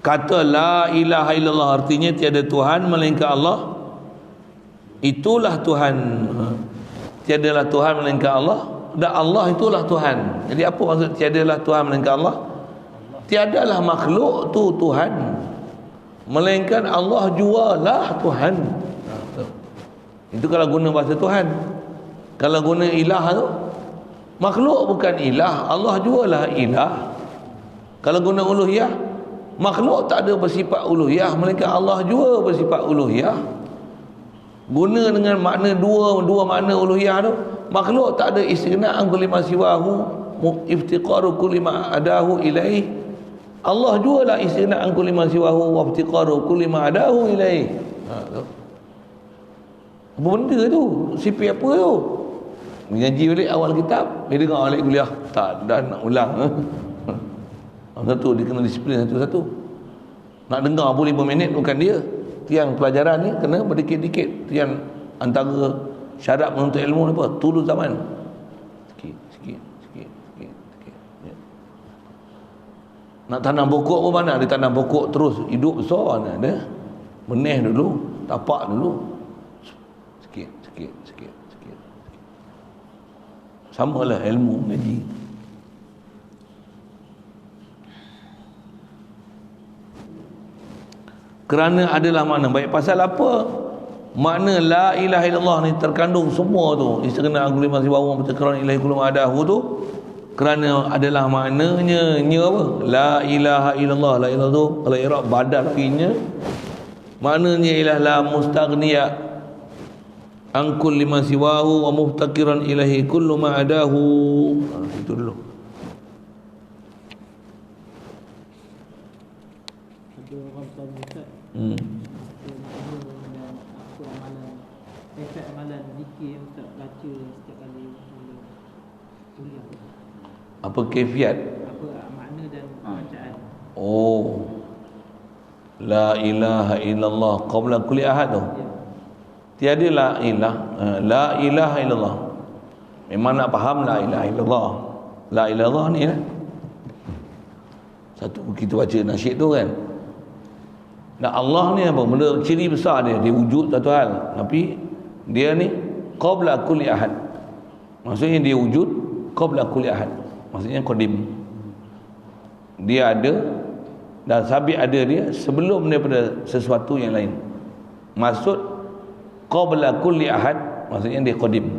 Speaker 1: kata la ilaha illallah, artinya tiada Tuhan melainkan Allah. Itulah Tuhan. Tiadalah Tuhan melainkan Allah. Dan Allah itulah Tuhan. Jadi apa maksud tiadalah Tuhan melainkan Allah? Tiadalah makhluk tu Tuhan, melainkan Allah jualah Tuhan. Itu kalau guna bahasa Tuhan. Kalau guna ilah tu, makhluk bukan ilah, Allah jualah ilah. Kalau guna uluhiyah, makhluk tak ada bersifat uluhiyah, melainkan Allah jua bersifat uluhiyah. Guna dengan makna dua makna uluhiyah tu, makhluk tak ada istighna'an kulli ma siwahu, iftiqaru kulli ma adahu ilaih. Allah jualah istighna'an kulli ma siwahu wa iftiqaru kulli ma adahu ilaih. Apa benda tu? Sipi apa tu? Mengaji balik awal kitab, dia dengar balik kuliah, tak dah nak ulang. Satu dia kena disiplin satu-satu. Nak dengar pun 5 minit bukan dia. Tiang pelajaran ni kena berdikit-dikit. Tiang antara syarat menuntut ilmu ni apa? Tulus zaman. Sikit. Ya. Nak tanam pokok pun mana? Dia tanam pokok terus hidup besar mana ada. Benih dulu, tapak dulu. Sikit. Samalah ilmu ngaji. Kerana adalah makna baik. Pasal apa? Makna la ilaha illallah ni terkandung semua tu. Istighna'an kulli ma siwahu wa iftiqaran ilahi kullu ma adahu tu. Kerana adalah maknanya apa? La ilaha illallah. La ilaha tu kalau i'rab badal finya, maknanya ialah la mustaghniya an kulli ma siwahu wa muftaqiran ilahi kullu ma adahu. Itu dulu.
Speaker 2: Ada orang tanya Ustaz, efek amalan zikir yang Ustaz baca setiap kali kuliah.
Speaker 1: Apa kefiat?
Speaker 2: Apa makna dan bacaan?
Speaker 1: Oh, la ilaha illallah qabla kulli ahad tu.
Speaker 2: Ya.
Speaker 1: Tiada la ilaha illallah. Memang nak faham la ilaha illallah. La ilaha illallah ni lah. Satu kita baca nasyid tu kan. Dan Allah ni apa? Benda ciri besar dia wujud satu hal. Tapi dia ni qabla kulli ahad. Maksudnya dia wujud qabla kulli ahad. Maksudnya qadim. Dia ada dan sabit ada dia sebelum daripada sesuatu yang lain. Maksud qabla kulli ahad, maksudnya dia qadim,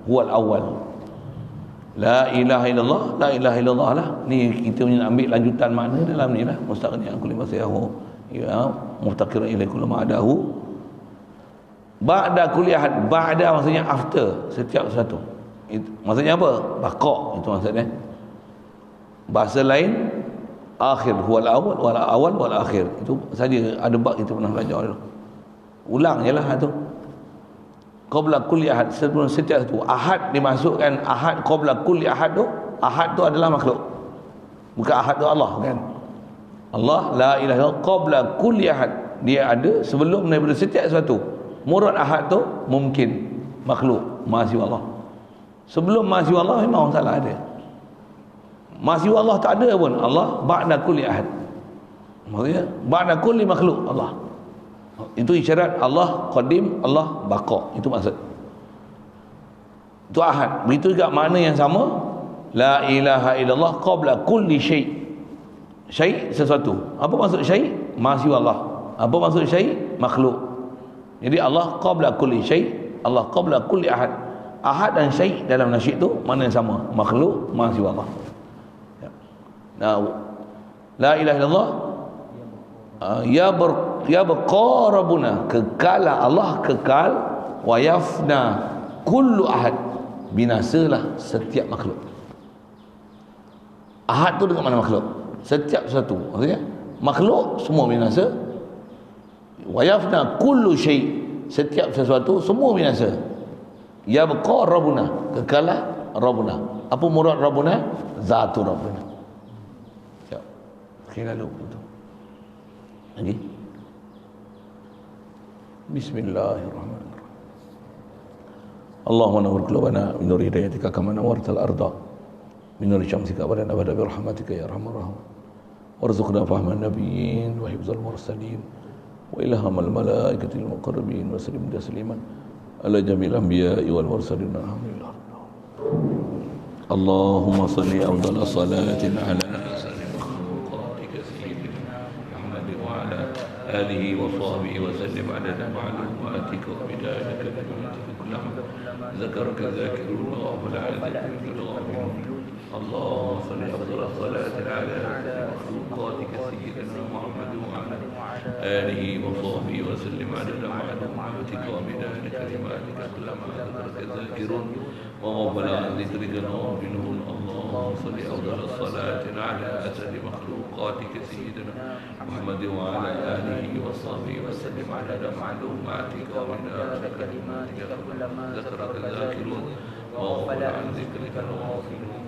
Speaker 1: huwal awal. La ilaha illallah, la ilaha illallah lah. Ni kita punya ambil lanjutan makna dalam ni lah. Mustaqni'an kulli ma siwahu, ya, muftaqiran ilaihi kullu ma adahu. Ba'da kulli ahad, ba'da maksudnya after setiap sesuatu. Itu maksudnya apa? Baqa, itu maksudnya. Bahasa lain akhir, huwal awal wal akhir. Itu saja ada bab kita pernah belajar dulu. Ulang jelah tu. Qabla kulli ahad, sebelum setiap satu. Ahad dimasukkan, ahad qabla kulli ahad tu. Ahad tu adalah makhluk. Bukan ahad tu Allah kan. Allah la ilaha illallah qabla kulli ahad. Dia ada sebelum daripada setiap sesuatu. Murad ahad tu mungkin makhluk, masih Allah. Sebelum masih Allah memang Allah Taala ada. Masih Allah tak ada pun. Allah ba'da kulli ahad. Maksudnya ba'da kulli makhluk Allah. Itu isyarat Allah qadim, Allah baqa. Itu maksud. Itu ahad. Begitu juga makna yang sama. La ilaha illallah qabla kulli syai'. Syai' sesuatu. Apa maksud syai'? Masih Allah. Apa maksud syai'? Makhluk. Jadi Allah qabla kulli syai', Allah qabla kulli ahad. Ahad dan syai' dalam nasyid tu mana yang sama? Makhluk, masih Allah. Nah, la ilaha illallah ya baqa rabbuna, kekal Allah, kekal, wa yafna kullu ahad, binasalah setiap makhluk. Ahad tu dengan mana makhluk? Setiap satu. Maksudnya makhluk semua binasa. Wa yafna kullu syai', setiap sesuatu semua binasa. Ya baqa rabbuna, kekalah rabbuna. Apa murad rabbuna? Zatu rabbuna. Okay, lalu itu lagi. Bismillahirrahmanirrahim. Allahumma nawwir qulubana min nur hidayatika kama nawwartal arda min nur syamsika wa lana bi rahmatika ya arhamar rahim. Warzuqna fahman nabiyyin wa hifzal mursalin wa ilhamal malaikatil muqarrabin wa sallim tasliman ala jamil anbiya'i wal mursalin. Alhamdulillah. اللهم صل أفضل صلاة على أسر مخلوقاتك سيدنا محمد وعلى آله وصحبه وسلم عدد معلوماتك وبداية كلماتك كلما ذكرك الذاكرون وغفل عن ذكرك الغافلون. اللهم صل أفضل صلاة على أسر مخلوقاتك سيدنا محمد وعلى آله وصحبه وسلم عدد معلوماتك وبداية كلماتك كلما ذكرك الذاكرون وغفل عن ذكرك الغافلون. اللهم صل أفضل الصلاة على أسر مخلوقاتك سيدنا محمد وعلى آله وصحبه وسلم عدد معلوماتك وبداية كلماتك كلما ذكرك الذاكرون وغفل عن ذكرك الغافلون.